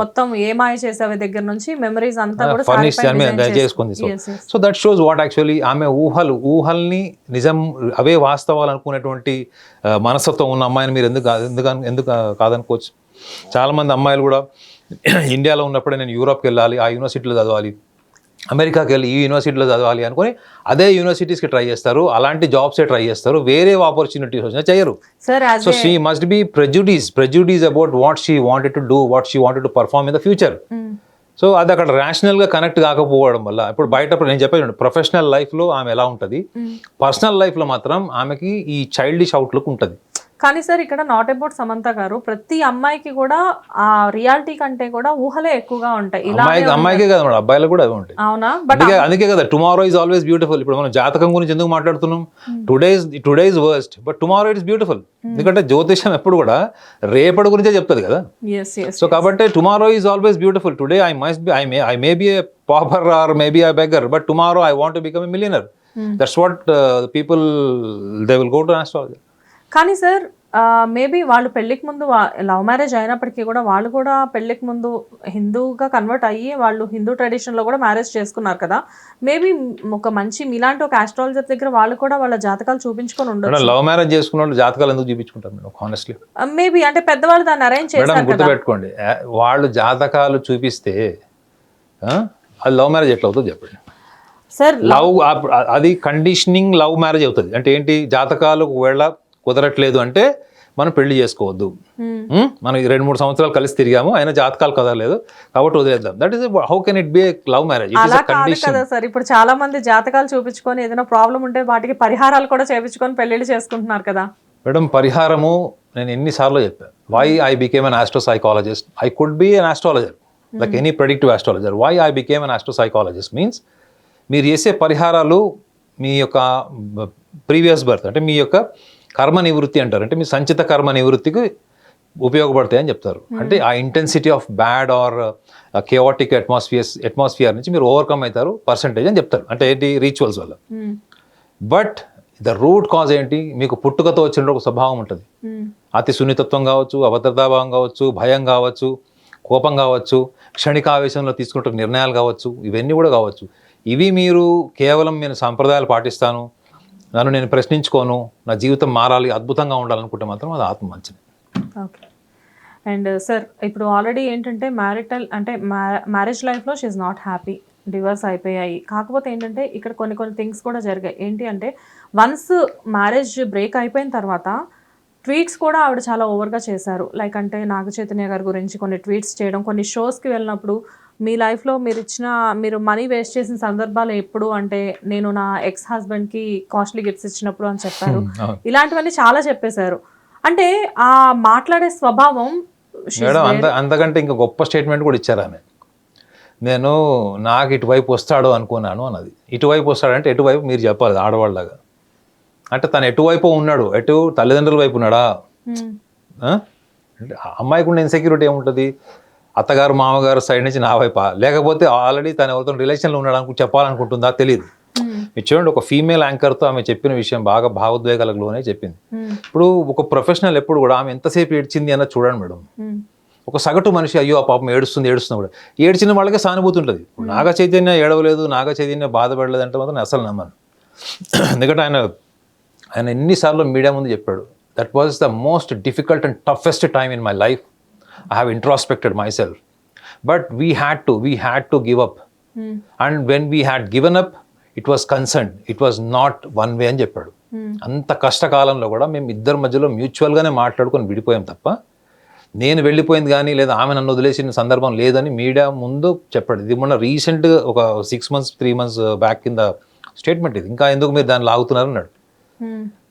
Speaker 1: మొత్తం ఏమాయ చేసేవి దగ్గర నుంచి మెమరీస్ అంతా కూడా
Speaker 2: ఫర్నిష్ చేసుకుంది. So that shows what actually ఆమె ఊహల్ని నిజం అవే వాస్తవాలు అనుకునేటువంటి మనస్తత్వం ఉన్న అమ్మాయిని మీరు ఎందుకు కాదనుకోవచ్చు. చాలామంది అమ్మాయిలు కూడా ఇండియాలో ఉన్నప్పుడే నేను యూరోప్కి వెళ్ళాలి, ఆ యూనివర్సిటీలో చదవాలి, అమెరికాకి వెళ్ళి ఈ యూనివర్సిటీలో చదవాలి అనుకుని అదే యూనివర్సిటీస్కి ట్రై చేస్తారు, అలాంటి జాబ్సే ట్రై చేస్తారు, వేరే ఆపర్చునిటీస్ వచ్చినా చేయరు. So she must be prejudice about what she wanted to do, what she wanted to perform in the future. So అది అక్కడ ర్యాషనల్గా కనెక్ట్ కాకపోవడం వల్ల ఇప్పుడు బయట నేను చెప్పాను ప్రొఫెషనల్ లైఫ్లో ఆమె ఎలా ఉంటుంది, పర్సనల్ లైఫ్లో మాత్రం ఆమెకి ఈ చైల్డిష్ అవుట్లుక్ ఉంటుంది.
Speaker 1: కానీ సార్ ఇక్కడ నాట్ అబౌట్ సమంత గారు, ప్రతి అమ్మాయికి కూడా ఆ రియాలిటీ కంటే కూడా ఊహలే ఎక్కువగా ఉంటాయి.
Speaker 2: అమ్మాయికే కదా మేడం, అబ్బాయిలకు కూడా అవి ఉంటాయి.
Speaker 1: అవునా? బట్
Speaker 2: అందుకే కదా టుమారో ఈజ్ ఆల్వేస్ బ్యూటిఫుల్. ఇప్పుడు మనం జాతకం గురించి ఎందుకు మాట్లాడుతున్నాం? Today's worst but tomorrow it is beautiful. ఎందుకంటే జ్యోతిషం ఎప్పుడు కూడా రేపటి గురించే చెప్తుంది కదా. సో కాబట్టి tomorrow is always beautiful. Today I may be A pauper or maybe a beggar, but tomorrow I want to become a millionaire. That's what people they will go to astrology.
Speaker 1: కానీ sir maybe వాళ్ళు పెళ్ళికి ముందు love marriage అయినప్పటికీ కూడా వాళ్ళు కూడా పెళ్ళికి ముందు హిందూగా కన్వర్ట్ అయ్యి వాళ్ళు హిందూ ట్రెడిషన్లో కూడా మ్యారేజ్ చేసుకున్నారు కదా. మేబీ ఒక మంచి మీలాంటి ఒక ఆస్ట్రాలజర్ దగ్గర వాళ్ళు కూడా వాళ్ళ జాతకాలు చూపించుకొని ఉండొచ్చు.
Speaker 2: లవ్ మ్యారేజ్ చేసుకున్న వాళ్ళు జాతకాలు ఎందుకు చూపించుకుంటారు మేడం? హానెస్ట్లీ
Speaker 1: మేబీ అంటే పెద్దవాళ్ళు దాన్ని అరేంజ్ చేశారు.
Speaker 2: గుర్తుపెట్టుకోండి, వాళ్ళు జాతకాలు చూపిస్తే అది లవ్ మ్యారేజ్ ఎట్లా అవుతుందో చెప్పండి
Speaker 1: సార్.
Speaker 2: లవ్ అది కండిషనింగ్ లవ్ మ్యారేజ్ అవుతుంది. అంటే ఏంటి? జాతకాలు ఒకవేళ కుదరట్లేదు అంటే మనం పెళ్లి చేసుకోవద్దు. మనం 2-3 సంవత్సరాలు కలిసి తిరిగాము, అయినా జాతకాలు కుదరలేదు కాబట్టి వదిలేద్దాం. That is how can it be A love marriage?
Speaker 1: అలా కాదు కదా సార్. ఇప్పుడు చాలా మంది జాతకాలు చూపించుకొని ఏదైనా ప్రాబ్లం ఉంటే వాటికి పరిహారాలు కూడా చేయించుకొని పెళ్లిళ్ళు చేసుకుంటున్నారు కదా
Speaker 2: మేడం. పరిహారము నేను ఎన్నిసార్లు చెప్పాను. Why I became an astro psychologist. I could be an astrologer like any predictive astrologer. Why I became an astro psychologist means మీరు చేసే పరిహారాలు మీ యొక్క ప్రీవియస్ బర్త్ అంటే మీ యొక్క కర్మ నివృత్తి అంటారు, అంటే మీ సంచిత కర్మ నివృత్తికి ఉపయోగపడతాయి అని చెప్తారు. అంటే ఆ intensity of bad or chaotic atmosphere నుంచి మీరు ఓవర్కమ్ అవుతారు పర్సంటేజ్ అని చెప్తారు. అంటే ఏంటి? రిచువల్స్ వల్ల. బట్ ద రూట్ కాజ్ ఏంటి? మీకు పుట్టుకతో వచ్చిన ఒక స్వభావం ఉంటుంది. అతి సున్నితత్వం కావచ్చు, అభద్రతాభావం కావచ్చు, భయం కావచ్చు, కోపం కావచ్చు, క్షణికావేశంలో తీసుకుంటున్న నిర్ణయాలు కావచ్చు, ఇవన్నీ కూడా కావచ్చు. ఇవి మీరు కేవలం నేను సాంప్రదాయాలు పాటిస్తాను, నన్ను నేను ప్రశ్నించుకోను, నా జీవితం మారాలి, అద్భుతంగా ఉండాలనుకుంటే మాత్రం అది ఆత్మ మంచిది.
Speaker 1: ఓకే. అండ్ సార్ ఇప్పుడు ఆల్రెడీ ఏంటంటే మ్యారేజ్ లైఫ్లో she is not happy, divorce అయిపోయాయి. కాకపోతే ఏంటంటే ఇక్కడ కొన్ని థింగ్స్ కూడా జరిగాయి. ఏంటి అంటే వన్స్ మ్యారేజ్ బ్రేక్ అయిపోయిన తర్వాత ట్వీట్స్ కూడా ఆవిడ చాలా ఓవర్గా చేశారు. లైక్ అంటే నాగ చైతన్య గారి గురించి కొన్ని ట్వీట్స్ చేయడం, కొన్ని షోస్కి వెళ్ళినప్పుడు మీ లైఫ్లో మీరు మనీ వేస్ట్ చేసిన సందర్భాలు ఎప్పుడు అంటే నేను నా ఎక్స్ హస్బెండ్కి కాస్ట్లీ గిఫ్ట్స్ ఇచ్చినప్పుడు అని చెప్పారు. ఇలాంటివన్నీ చాలా చెప్పేశారు. అంటే ఆ మాట్లాడే స్వభావం
Speaker 2: మేడం అంతకంటే ఇంకా గొప్ప స్టేట్మెంట్ కూడా ఇచ్చారు ఆమె. నేను నాకు ఇటువైపు వస్తాడు అనుకున్నాను అన్నది. ఇటువైపు వస్తాడంటే ఎటువైపు మీరు చెప్పాలి ఆడవాళ్ళలాగా. అంటే తను ఎటువైపు ఉన్నాడు, ఎటు తల్లిదండ్రుల వైపు ఉన్నాడా, ఆ? అంటే ఆ అమ్మాయికి ఉన్న ఇన్సెక్యూరిటీ ఏముంటుంది, అత్తగారు మామగారు సైడ్ నుంచి నా వైపా, లేకపోతే ఆల్రెడీ తన ఎవరితో రిలేషన్లో ఉన్నాడు చెప్పాలనుకుంటుందా తెలియదు. మీరు చూడండి, ఒక ఫీమేల్ యాంకర్తో ఆమె చెప్పిన విషయం బాగా భావోద్వేగాలకు లోనే చెప్పింది. ఇప్పుడు ఒక ప్రొఫెషనల్ ఎప్పుడు కూడా ఆమె ఎంతసేపు ఏడ్చింది అన్నది చూడండి మేడం. ఒక సగటు మనిషి అయ్యో ఆ పాపం ఏడుస్తుంది కూడా ఏడ్చిన వాళ్ళకే సానుభూతి ఉంటుంది. నాగ చైతన్య ఏడవలేదు, నాగ చైతన్య బాధపడలేదు అంటే మాత్రం నేను అసలు నమ్మను. ఎందుకంటే ఆయన ఎన్నిసార్లు మీడియా ముందు చెప్పాడు, that was the most difficult and toughest time in my life. I have introspected myself, but we had to give up, and when we had given up, it was concerned, it was not one way అని చెప్పాడు. అంత కష్టకాలంలో కూడా మేము ఇద్దరి మధ్యలో మ్యూచువల్గానే మాట్లాడుకొని విడిపోయాం తప్ప నేను వెళ్ళిపోయింది కానీ లేదా ఆమె నన్ను వదిలేసిన సందర్భం లేదని మీడియా ముందు చెప్పాడు. ఇది మొన్న రీసెంట్ ఒక 6 months 3 months బ్యాక్ కింద స్టేట్మెంట్ ఇది. ఇంకా ఎందుకు మీరు దాన్ని లాగుతున్నారు అన్నాడు.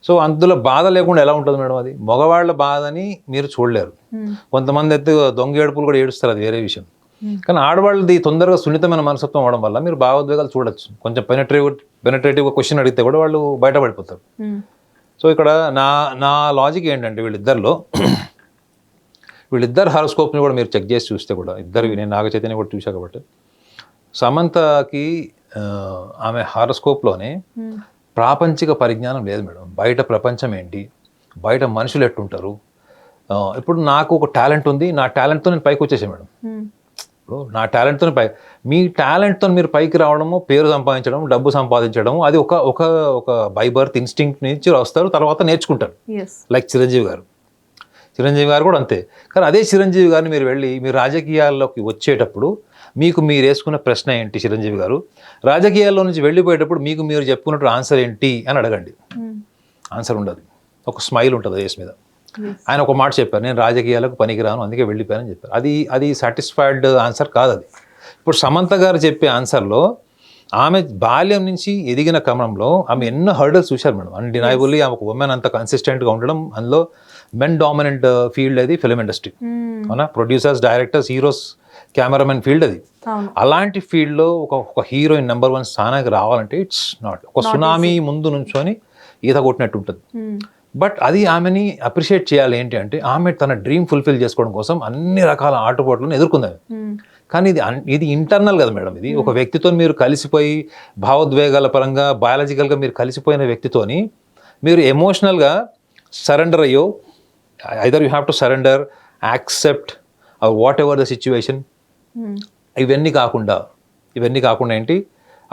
Speaker 2: సో అందులో బాధ లేకుండా ఎలా ఉంటుంది మేడం? అది మగవాళ్ళ బాధని మీరు చూడలేరు. కొంతమంది అయితే దొంగ ఏడుపులు కూడా ఏడుస్తారు, అది వేరే విషయం. కానీ ఆడవాళ్ళది తొందరగా సున్నితమైన మనస్తత్వం అవడం వల్ల మీరు భావోద్వేగాలు చూడొచ్చు. కొంచెం పెనట్రేటివ్గా క్వశ్చన్ అడిగితే కూడా వాళ్ళు బయటపడిపోతారు. సో ఇక్కడ నా లాజిక్ ఏంటంటే వీళ్ళిద్దరు హారోస్కోప్ని కూడా మీరు చెక్ చేసి చూస్తే కూడా నేను నాగ చైతన్య కూడా చూసా కాబట్టి సమంతకి ఆమె హారోస్కోప్లోనే ప్రాపంచిక పరిజ్ఞానం లేదు మేడం. బయట ప్రపంచం ఏంటి, బయట మనుషులు ఎట్టుంటారు. ఇప్పుడు నాకు ఒక టాలెంట్ ఉంది, నా టాలెంట్తో నేను పైకి వచ్చేసాను మేడం. ఇప్పుడు నా టాలెంట్తో మీ టాలెంట్తో మీరు పైకి రావడము, పేరు సంపాదించడం, డబ్బు సంపాదించడం, అది ఒక బై బర్త్ ఇన్స్టింక్ట్ నుంచి వస్తారు, తర్వాత నేర్చుకుంటారు. లైక్ చిరంజీవి గారు కూడా అంతే. కానీ అదే చిరంజీవి గారిని మీరు రాజకీయాల్లోకి వచ్చేటప్పుడు మీరు వేసుకున్న ప్రశ్న ఏంటి చిరంజీవి గారు, రాజకీయాల్లో నుంచి వెళ్ళిపోయేటప్పుడు మీరు చెప్పుకున్నట్టు ఆన్సర్ ఏంటి అని అడగండి. ఆన్సర్ ఉండదు, ఒక స్మైల్ ఉంటుంది ఫేస్ మీద. ఆయన ఒక మాట చెప్పారు, నేను రాజకీయాలకు పనికిరాను అందుకే వెళ్ళిపోయానని చెప్పారు. అది సాటిస్ఫైడ్ ఆన్సర్ కాదు అది. ఇప్పుడు సమంత గారు చెప్పే ఆన్సర్లో ఆమె బాల్యం నుంచి ఎదిగిన క్రమంలో ఆమె ఎన్నో హర్డల్స్ చూశారు మేడం. అన్డినైబుల్లీ ఆమె ఒక ఉమెన్ అంత కన్సిస్టెంట్గా ఉండడం, అందులో మెన్ డామినెంట్ ఫీల్డ్ అది ఫిల్మ్ ఇండస్ట్రీ. అవునా, producers, directors, heroes, cameraman field అది. అలాంటి ఫీల్డ్లో ఒక హీరోయిన్ నెంబర్ 1 స్థానానికి రావాలంటే ఇట్స్ నాట్, ఒక సునామీ ముందు నుంచొని ఈత కొట్టినట్టు ఉంటుంది. బట్ అది ఆమెని అప్రిషియేట్ చేయాలి. ఏంటి అంటే ఆమె తన డ్రీమ్ ఫుల్ఫిల్ చేసుకోవడం కోసం అన్ని రకాల ఆటుపోట్లను ఎదుర్కొంది. కానీ ఇది ఇంటర్నల్ కదా మేడం. ఇది ఒక వ్యక్తితో మీరు కలిసిపోయి భావోద్వేగాల పరంగా బయాలజికల్గా మీరు కలిసిపోయిన వ్యక్తితోని మీరు ఎమోషనల్గా సరెండర్ అయ్యో, either you have to surrender, accept what ever the situation. ఇవన్నీ కాకుండా ఏంటి,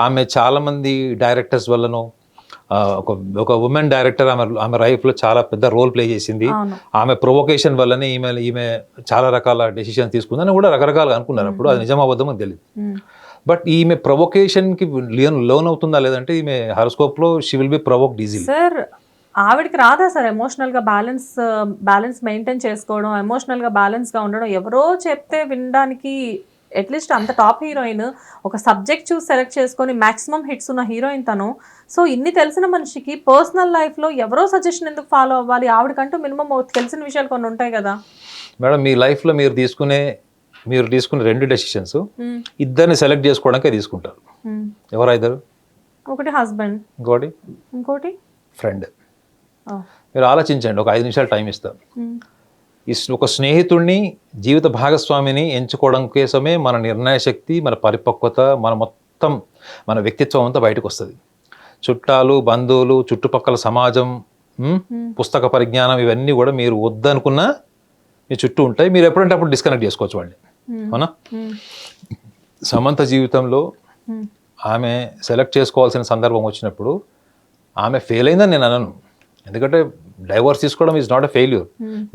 Speaker 2: ఆమె చాలామంది డైరెక్టర్స్ వల్లనో, ఒక ఉమెన్ డైరెక్టర్ ఆమె లైఫ్లో చాలా పెద్ద రోల్ ప్లే చేసింది. ఆమె ప్రొవొకేషన్ వల్లనే ఈమె చాలా రకాల డెసిషన్ తీసుకుందని కూడా రకరకాలుగా అనుకున్నారు. అప్పుడు అది నిజమబద్ధమో తెలియదు. బట్ ఈమె ప్రొవొకేషన్కి లోన్ అవుతుందా లేదంటే ఈమె హారోస్కోప్లో she will be provoked easily.
Speaker 1: Sir ఆవిడకి రాదా సార్ ఎమోషనల్గా బ్యాలెన్స్ మెయింటైన్ చేసుకోవడం, ఎమోషనల్గా బ్యాలెన్స్గా ఉండడం? ఎవరో చెప్తే వినడానికి, అట్లీస్ట్ అంత టాప్ హీరోయిన్ ఒక సబ్జెక్ట్ చూసి సెలెక్ట్ చేసుకొని మ్యాక్సిమం హిట్స్ ఉన్న హీరోయిన్ తను. సో ఇన్ని తెలిసిన మనిషికి పర్సనల్ లైఫ్లో ఎవరో సజెషన్ ఎందుకు ఫాలో అవ్వాలి? ఆవిడకంటూ మినిమం తెలిసిన విషయాలు కొన్ని ఉంటాయి కదా
Speaker 2: మేడం. మీ లైఫ్లో మీరు తీసుకునే 2 డెసిషన్స్ ఇద్దరిని సెలెక్ట్ చేసుకోవడానికే తీసుకుంటారు. ఎవరైదారు?
Speaker 1: ఒకటి హస్బెండ్, ఇంకోటి ఫ్రెండ్.
Speaker 2: మీరు ఆలోచించండి, ఒక 5 నిమిషాలు టైం ఇస్తారు. ఒక స్నేహితుడిని, జీవిత భాగస్వామిని ఎంచుకోవడం కోసమే మన నిర్ణయ శక్తి, మన పరిపక్వత, మన వ్యక్తిత్వం అంతా బయటకు వస్తుంది. చుట్టాలు, బంధువులు, చుట్టుపక్కల సమాజం, పుస్తక పరిజ్ఞానం, ఇవన్నీ కూడా మీరు వద్దనుకున్నా మీ చుట్టూ ఉంటాయి. మీరు ఎప్పుడంటే అప్పుడు డిస్కనెక్ట్ చేసుకోవచ్చు వాళ్ళని. అవునా? సమంత జీవితంలో ఆమె సెలెక్ట్ చేసుకోవాల్సిన సందర్భం వచ్చినప్పుడు ఆమె ఫెయిల్ అయిందని నేను అనను. ఎందుకంటే డైవర్స్ తీసుకోవడం is not a failure.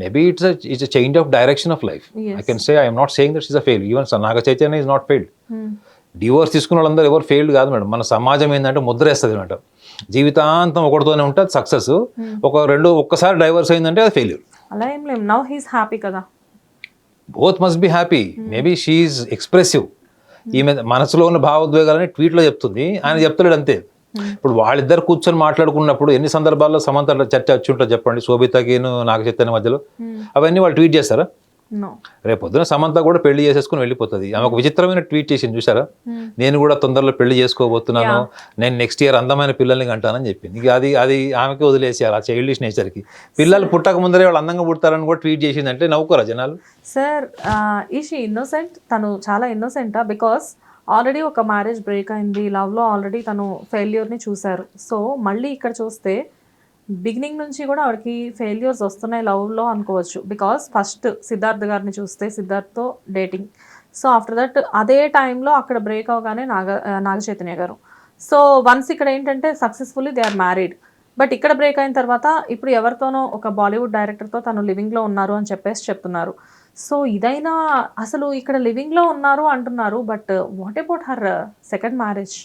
Speaker 2: Maybe it's a change of direction of life. I can say I'm not saying that is a fail. Even Naga Chaitanya is not failed. Divorce తీసుకున్న వాళ్ళందరూ ఎవరు ఫెయిల్డ్ కాదు madam. మన సమాజం ఏంటంటే ముద్ర వేస్తుంది అనమాట. జీవితాంతం ఒకటితోనే ఉంటే అది సక్సెస్, ఒక్కసారి డైవర్స్ అయిందంటే అది ఫెయిల్యూర్.
Speaker 1: అలా ఏం లేదు. నౌ హీస్ హ్యాపీ కదా.
Speaker 2: Both must be happy. Maybe she's expressive. ఈమె మనసులో ఉన్న భావోద్వేగాలని ట్వీట్లో చెప్తుంది, ఆయన చెప్తలేడు అంతే. ఇప్పుడు వాళ్ళిద్దరు కూర్చొని మాట్లాడుకున్నప్పుడు ఎన్ని సందర్భాల్లో సమంత చర్చ వచ్చి ఉంటుంది చెప్పండి, శోభితకి నాగ చైతన్య మధ్యలో. అవన్నీ వాళ్ళు ట్వీట్ చేస్తారా?
Speaker 1: నో.
Speaker 2: రేపు పొద్దున సమంత కూడా పెళ్లి చేసేసుకుని వెళ్ళిపోతుంది. ఆమె ఒక విచిత్రమైన ట్వీట్ చేసింది చూసారా, నేను కూడా తొందరలో పెళ్లి చేసుకోబోతున్నాను, నేను నెక్స్ట్ ఇయర్ అందమైన పిల్లల్ని కంటానని చెప్పింది. ఇక అది ఆమెకి వదిలేసేయాలి ఆ చైల్డిష్ నేచర్కి. పిల్లలు పుట్టక ముందరే వాళ్ళు అందంగా పుడతారని కూడా ట్వీట్ చేసింది అంటే నవ్వుకోరా జనాలు?
Speaker 1: సార్ ఈషి ఇన్నోసెంట్, తను చాలా ఇన్నోసెంటా? బికాస్ ఆల్రెడీ ఒక మ్యారేజ్ బ్రేక్ అయింది, లవ్లో ఆల్రెడీ తను ఫెయిల్యూర్ని చూశారు. సో మళ్ళీ ఇక్కడ చూస్తే బిగినింగ్ నుంచి కూడా ఆవిడకి ఫెయిల్యూర్స్ వస్తున్నాయి లవ్లో అనుకోవచ్చు. బికాస్ ఫస్ట్ సిద్ధార్థ్ గారిని చూస్తే సిద్ధార్థ్తో డేటింగ్, సో ఆఫ్టర్ దట్ అదే టైంలో అక్కడ బ్రేక్ అవగానే నాగ చైతన్య గారు. సో వన్స్ ఇక్కడ ఏంటంటే successfully they are married. But ఇక్కడ బ్రేక్ అయిన తర్వాత ఇప్పుడు ఎవరితోనో ఒక బాలీవుడ్ డైరెక్టర్తో తను లివింగ్లో ఉన్నారు అని చెప్పేసి చెప్తున్నారు. సో ఇదైనా అసలు ఇక్కడ లివింగ్లో ఉన్నారు అంటున్నారు, but what about her second marriage?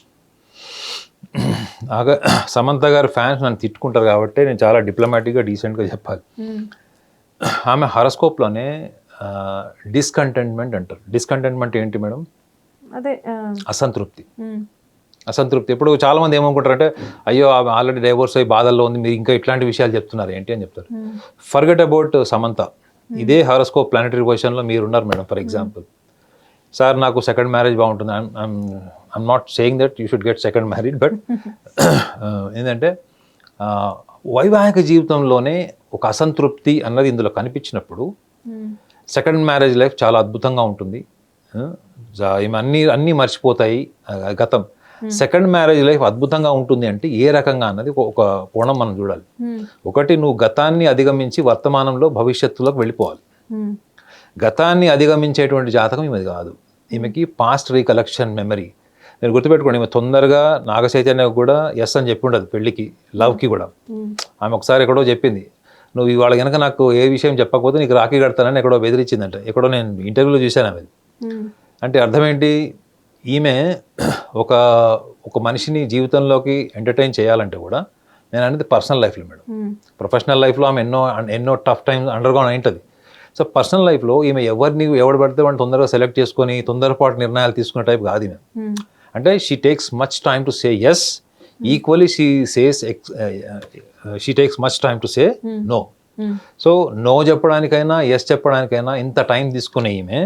Speaker 2: Samantha గారు ఫ్యాన్స్ నన్ను తిట్టుకుంటారు కాబట్టి నేను చాలా డిప్లొమాటిక్గా డీసెంట్గా చెప్పాలి. ఆమె హరస్కోప్లోనే డిస్కంటెంట్మెంట్ అంటారు. డిస్కంటెంట్మెంట్ ఏంటి మేడం?
Speaker 1: అదే
Speaker 2: అసంతృప్తి. ఇప్పుడు చాలా మంది ఏమనుకుంటారంటే, అయ్యో ఆల్రెడీ డైవోర్స్ అయ్యి బాధల్లో ఉంది, మీరు ఇంకా ఇట్లాంటి విషయాలు చెప్తున్నారు ఏంటి అని చెప్తారు. Forget about Samantha. ఇదే హారోస్కోప్ ప్లానటరీ పొజిషన్లో మీరు ఉన్నారు మేడం. ఫర్ ఎగ్జాంపుల్, సార్ నాకు సెకండ్ మ్యారేజ్ బాగుంటుంది, I'm not saying that you should get second married, but ఏంటంటే వైవాహిక జీవితంలోనే ఒక అసంతృప్తి అన్నది ఇందులో కనిపించినప్పుడు సెకండ్ మ్యారేజ్ లైఫ్ చాలా అద్భుతంగా ఉంటుంది. అన్నీ మర్చిపోతాయి గతం. సెకండ్ మ్యారేజ్ లైఫ్ అద్భుతంగా ఉంటుంది అంటే ఏ రకంగా అన్నది ఒక కోణం మనం చూడాలి. ఒకటి, నువ్వు గతాన్ని అధిగమించి వర్తమానంలో భవిష్యత్తులోకి వెళ్ళిపోవాలి. గతాన్ని అధిగమించేటువంటి జాతకం ఈమెది కాదు. ఈమెకి పాస్ట్ రీకలెక్షన్ మెమరీ. మీరు గుర్తుపెట్టుకోండి, ఈమె తొందరగా నాగ చైతన్య కూడా ఎస్ అని చెప్పి ఉండదు పెళ్ళికి, లవ్కి కూడా. ఆమె ఒకసారి ఎక్కడో చెప్పింది, నువ్వు ఇవాళ కనుక నాకు ఏ విషయం చెప్పకపోతే నీకు రాఖీ కడతానని ఎక్కడో బెదిరించిందంట. ఎక్కడో నేను ఇంటర్వ్యూలో చూశాను ఆమె. అంటే అర్థం ఏంటి? ఈమె ఒక మనిషిని జీవితంలోకి ఎంటర్టైన్ చేయాలంటే కూడా, నేను అనేది పర్సనల్ లైఫ్లో మేడం. ప్రొఫెషనల్ లైఫ్లో ఆమె ఎన్నో టఫ్ టైమ్స్ అండర్గోన్ అయింటుంది. సో పర్సనల్ లైఫ్లో ఈమె ఎవడు పడితే వాడిని తొందరగా సెలెక్ట్ చేసుకొని తొందరపాటు నిర్ణయాలు తీసుకునే టైప్ కాదు ఈమె. అంటే she takes much time to say yes, equally she takes much time to say no. So no చెప్పడానికైనా ఎస్ చెప్పడానికైనా ఇంత టైం తీసుకునే ఈమె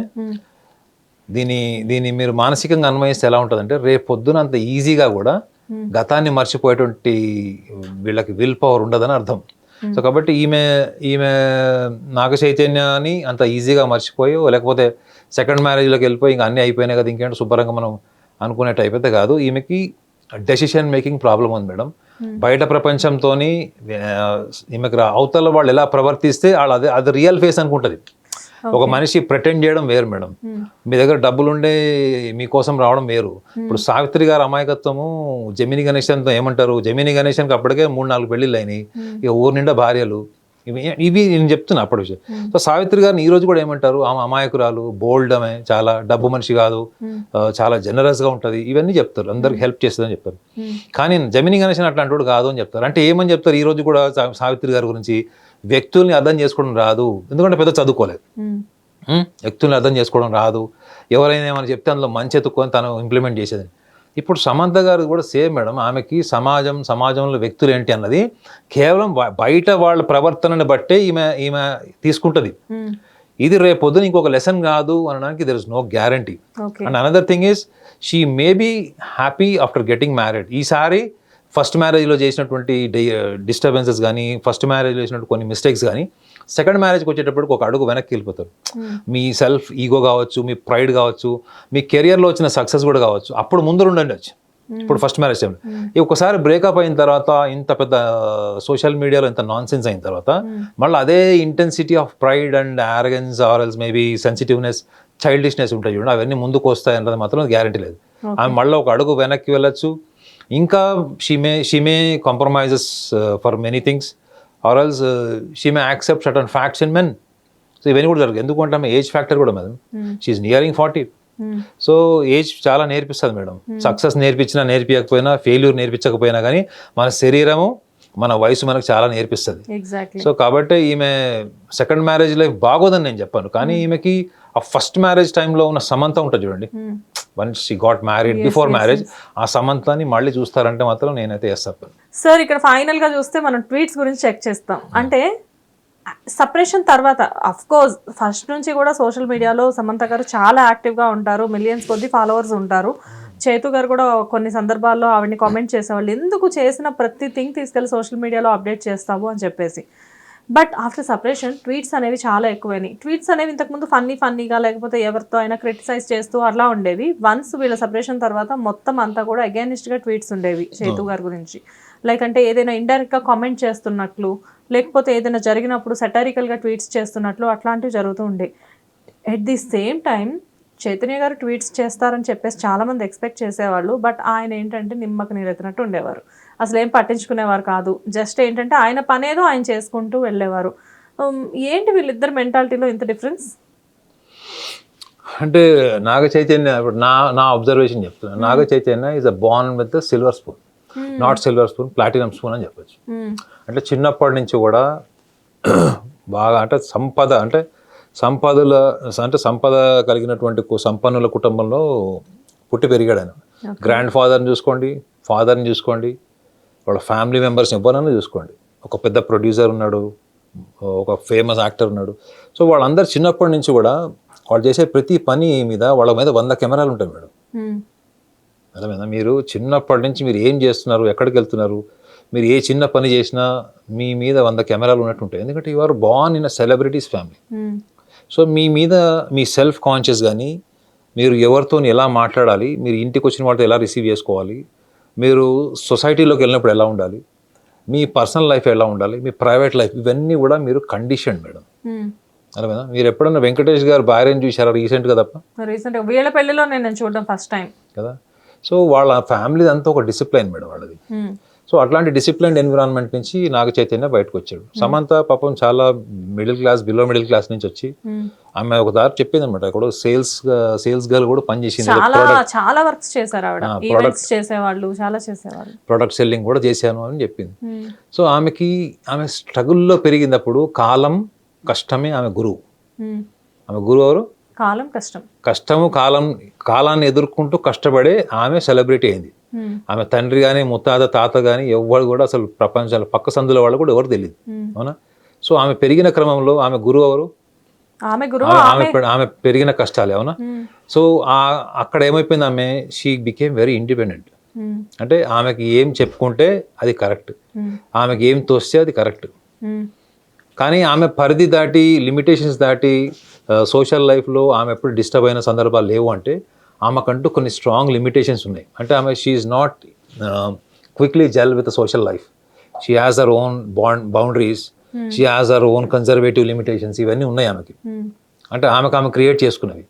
Speaker 2: దీన్ని మీరు మానసికంగా అన్వయిస్తే ఎలా ఉంటుందంటే, రేపు పొద్దున అంత ఈజీగా కూడా గతాన్ని మర్చిపోయేటువంటి వీళ్ళకి విల్ పవర్ ఉండదని అర్థం. సో కాబట్టి ఈమె నాగ చైతన్యాన్ని అంత ఈజీగా మర్చిపోయో, లేకపోతే సెకండ్ మ్యారేజ్లోకి వెళ్ళిపోయి ఇంకా అన్నీ అయిపోయినాయి కదా ఇంకేంటి శుభ్రంగా మనం అనుకునే టైప్ అయితే కాదు. ఈమెకి డెసిషన్ మేకింగ్ ప్రాబ్లం ఉంది మేడం. బయట ప్రపంచంతో ఈమెకి అవతల వాళ్ళు ఎలా ప్రవర్తిస్తే వాళ్ళు అది రియల్ ఫేస్ అనుకుంటుంది. ఒక మనిషి ప్రిటెండ్ చేయడం వేరు మేడం, మీ దగ్గర డబ్బులుండే మీకోసం రావడం వేరు. ఇప్పుడు సావిత్రి గారి అమాయకత్వము జమిని గణేశన్తో ఏమంటారు, జమిని గణేశన్కి అప్పటికే 3-4 పెళ్ళిళ్ళు అయినాయి, ఇక ఊరు నిండా భార్యలు, ఇవి నేను చెప్తున్నా అప్పటి విషయం. సో సావిత్రి గారిని ఈ రోజు కూడా ఏమంటారు, ఆమె అమాయకురాలు, బోల్డ్, ఆమె చాలా డబ్బు మనిషి కాదు, చాలా జనరస్గా ఉంటుంది, ఇవన్నీ చెప్తారు, అందరికి హెల్ప్ చేస్తుందని చెప్తారు. కానీ జమిని గణేశన్ అట్లాంటి వాడు కాదు అని చెప్తారు. అంటే ఏమని చెప్తారు ఈ రోజు కూడా సావిత్రి గారి గురించి, వ్యక్తుల్ని అర్థం చేసుకోవడం రాదు, ఎందుకంటే పెద్ద చదువుకోలేదు. వ్యక్తుల్ని అర్థం చేసుకోవడం రాదు, ఎవరైనా ఏమైనా చెప్తే అందులో మంచి ఎత్తుకొని తను ఇంప్లిమెంట్ చేసేది. ఇప్పుడు సమంత గారు కూడా సేమ్ మేడం. ఆమెకి సమాజంలో వ్యక్తులు ఏంటి అన్నది కేవలం బయట వాళ్ళ ప్రవర్తనని బట్టే ఈమె తీసుకుంటుంది. ఇది రేపు పొద్దున ఇంకొక లెసన్ కాదు అనడానికి there is no guarantee. And another thing is, she may be happy after getting married. ఈసారి ఫస్ట్ మ్యారేజ్లో చేసినటువంటి డిస్టర్బెన్సెస్ కానీ, ఫస్ట్ మ్యారేజ్లో చేసినటువంటి కొన్ని మిస్టేక్స్ కానీ, సెకండ్ మ్యారేజ్కి వచ్చేటప్పటికి ఒక అడుగు వెనక్కి వెళ్ళిపోతారు. మీ సెల్ఫ్ ఈగో కావచ్చు, మీ ప్రైడ్ కావచ్చు, మీ కెరియర్లో వచ్చిన సక్సెస్ కూడా కావచ్చు, అప్పుడు ముందు ఉండొచ్చు. ఇప్పుడు ఫస్ట్ మ్యారేజ్ టైంలో ఒకసారి బ్రేకప్ అయిన తర్వాత, ఇంత పెద్ద సోషల్ మీడియాలో ఇంత నాన్సెన్స్ అయిన తర్వాత, మళ్ళీ అదే intensity of pride and arrogance or else maybe sensitiveness, childishness ఉంటాయి చూడండి, అవన్నీ ముందుకు వస్తాయి అన్నది మాత్రం గ్యారంటీ లేదు. ఆమె మళ్ళీ ఒక అడుగు వెనక్కి వెళ్ళొచ్చు. ఇంకా she may compromises for many things, or else she may accept certain facts in men. So ఇవన్నీ కూడా జరుగుతుంది. ఎందుకంటే ఆమె ఏజ్ ఫ్యాక్టర్ కూడా madam, she's nearing 40. So age చాలా నేర్పిస్తుంది మేడం. సక్సెస్ నేర్పించినా నేర్పించకపోయినా, ఫెయిల్యూర్ నేర్పించకపోయినా కానీ మన శరీరము, మన వయసు మనకు చాలా నేర్పిస్తుంది. సో కాబట్టి ఈమె సెకండ్ మ్యారేజ్ లైఫ్ బాగోదని నేను చెప్పాను, కానీ ఈమెకి ఆ ఫస్ట్ మ్యారేజ్ టైంలో ఉన్న సమంత ఉంటుంది చూడండి, once she got married before marriage, ఆ సమంతని మళ్ళీ చూస్తారంటే మాత్రం నేనైతే ఎస్ చెప్పాను.
Speaker 1: సార్ ఇక్కడ ఫైనల్ గా చూస్తే మనం ట్వీట్స్ గురించి చెక్ చేస్తాం. అంటే సపరేషన్ తర్వాత అఫ్ కోర్స్ ఫస్ట్ నుంచి కూడా సోషల్ మీడియాలో సమంత గారు చాలా యాక్టివ్గా ఉంటారు, మిలియన్స్ కొద్ది ఫాలోవర్స్ ఉంటారు. చేతు గారు కూడా కొన్ని సందర్భాల్లో ఆవిడని కామెంట్ చేసేవాళ్ళు, ఎందుకు చేసిన ప్రతి థింగ్ తీసుకెళ్ళి సోషల్ మీడియాలో అప్డేట్ చేస్తావు అని చెప్పేసి. బట్ ఆఫ్టర్ సపరేషన్ ట్వీట్స్ అనేవి చాలా ఎక్కువైనాయి. ట్వీట్స్ అనేవి ఇంతకుముందు ఫన్నీగా లేకపోతే ఎవరితో అయినా క్రిటిసైజ్ చేస్తూ అట్లా ఉండేవి. వన్స్ వీళ్ళ సపరేషన్ తర్వాత మొత్తం అంతా కూడా అగైనిస్ట్గా ట్వీట్స్ ఉండేవి చేతు గారి గురించి. లైక్ అంటే ఏదైనా ఇండైరెక్ట్గా కామెంట్ చేస్తున్నట్లు, లేకపోతే ఏదైనా జరిగినప్పుడు సెటారికల్గా ట్వీట్స్ చేస్తున్నట్లు అట్లాంటివి జరుగుతూ ఉండేవి. At the same time Chaitanya గారు ట్వీట్స్ చేస్తారని చెప్పేసి చాలామంది ఎక్స్పెక్ట్ చేసేవాళ్ళు. బట్ ఆయన ఏంటంటే నిమ్మకు నీరెత్తినట్టు ఉండేవారు, అసలు ఏం పట్టించుకునేవారు కాదు. జస్ట్ ఏంటంటే ఆయన పనేదో ఆయన చేసుకుంటూ వెళ్ళేవారు. ఏంటి వీళ్ళిద్దరు మెంటాలిటీలో ఇంత డిఫరెన్స్?
Speaker 2: అంటే నాగ చైతన్య ఇప్పుడు నా అబ్జర్వేషన్ చెప్తున్నాను. Naga Chaitanya is a born with silver spoon, not silver spoon, platinum spoon అని చెప్పచ్చు. అంటే చిన్నప్పటి నుంచి కూడా బాగా అంటే సంపద కలిగినటువంటి సంపన్నుల కుటుంబంలో పుట్టి పెరిగాడు ఆయన. గ్రాండ్ ఫాదర్ని చూసుకోండి, ఫాదర్ని చూసుకోండి, వాళ్ళ ఫ్యామిలీ మెంబర్స్ని ఎవరైనా చూసుకోండి. ఒక పెద్ద ప్రొడ్యూసర్ ఉన్నాడు, ఒక ఫేమస్ యాక్టర్ ఉన్నాడు. సో వాళ్ళందరూ చిన్నప్పటి నుంచి కూడా వాళ్ళు చేసే ప్రతి పని మీద వాళ్ళ మీద 100 కెమెరాలు ఉంటాయి మేడం. అర్థమైందా? మీరు చిన్నప్పటి నుంచి మీరు ఏం చేస్తున్నారు, ఎక్కడికి వెళ్తున్నారు, మీరు ఏ చిన్న పని చేసినా మీ మీద 100 కెమెరాలు ఉన్నట్టు ఉంటాయి. ఎందుకంటే you are born in a celebrities family. So మీ మీద మీ సెల్ఫ్ కాన్షియస్ కానీ, మీరు ఎవరితో ఎలా మాట్లాడాలి, మీరు ఇంటికి వచ్చిన వాళ్ళతో ఎలా రిసీవ్ చేసుకోవాలి, మీరు సొసైటీలోకి వెళ్ళినప్పుడు ఎలా ఉండాలి, మీ పర్సనల్ లైఫ్ ఎలా ఉండాలి, మీ ప్రైవేట్ లైఫ్, ఇవన్నీ కూడా మీరు కండిషన్ మేడం. అర్థమైనా? మీరు ఎప్పుడన్నా వెంకటేష్ గారు భార్యను చూసారా రీసెంట్గా? తప్ప
Speaker 1: రీసెంట్గా వీళ్ళ పెళ్లిలో నేను చూడడం ఫస్ట్ టైం కదా.
Speaker 2: సో వాళ్ళ ఫ్యామిలీ అంతా ఒక డిసిప్లైన్ మేడం వాళ్ళది. సో అట్లాంటి డిసిప్లైన్ ఎన్విరాన్మెంట్ నుంచి నాగ చైతన్య బయటకు వచ్చాడు. సమంత పాపం చాలా బిలో మిడిల్ క్లాస్ నుంచి వచ్చి ఆమె ఒక దారి చెప్పింది అనమాట. అక్కడ సేల్స్ గర్ల్ కూడా పనిచేసింది,
Speaker 1: చాలా వర్క్స్ చేశారు ఆవిడ, ఈవెంట్స్ చేసేవాళ్ళు, చాలా చేసేవాళ్ళు,
Speaker 2: ప్రొడక్ట్ సెల్లింగ్ కూడా చేశాను అని చెప్పింది. సో ఆమె స్ట్రగుల్లో పెరిగినప్పుడు కాలం కష్టమే ఆమె గురువు. ఆమె గురువు ఎవరు?
Speaker 1: కాలం
Speaker 2: కష్టము కాలాన్ని ఎదుర్కొంటూ కష్టపడే ఆమె సెలబ్రిటీ అయింది. ఆమె తండ్రి కానీ ముత్తాత తాత కానీ ఎవరు కూడా అసలు ప్రపంచంలో పక్క సందుల వాళ్ళు కూడా ఎవరు తెలియదు. అవునా? సో ఆమె పెరిగిన క్రమంలో ఆమె గురువు ఎవరు? ఆమె పెరిగిన కష్టాలే. అవునా? సో అక్కడ ఏమైపోయింది, ఆమె షీ బికేమ్ వెరీ ఇండిపెండెంట్. అంటే ఆమెకి ఏం చెప్పుకుంటే అది కరెక్ట్, ఆమెకి ఏం తోస్తే అది కరెక్ట్. కానీ ఆమె పరిధి దాటి, లిమిటేషన్స్ దాటి సోషల్ లైఫ్లో ఆమె ఎప్పుడు డిస్టర్బ్ అయిన సందర్భాలు లేవు. అంటే ఆమెకంటూ కొన్ని స్ట్రాంగ్ లిమిటేషన్స్ ఉన్నాయి. అంటే ఆమె she is not quickly gel with social life. She has her own boundaries, she has her own conservative limitations, ఇవన్నీ ఉన్నాయి ఆమెకి. అంటే ఆమె క్రియేట్ చేసుకున్నవి.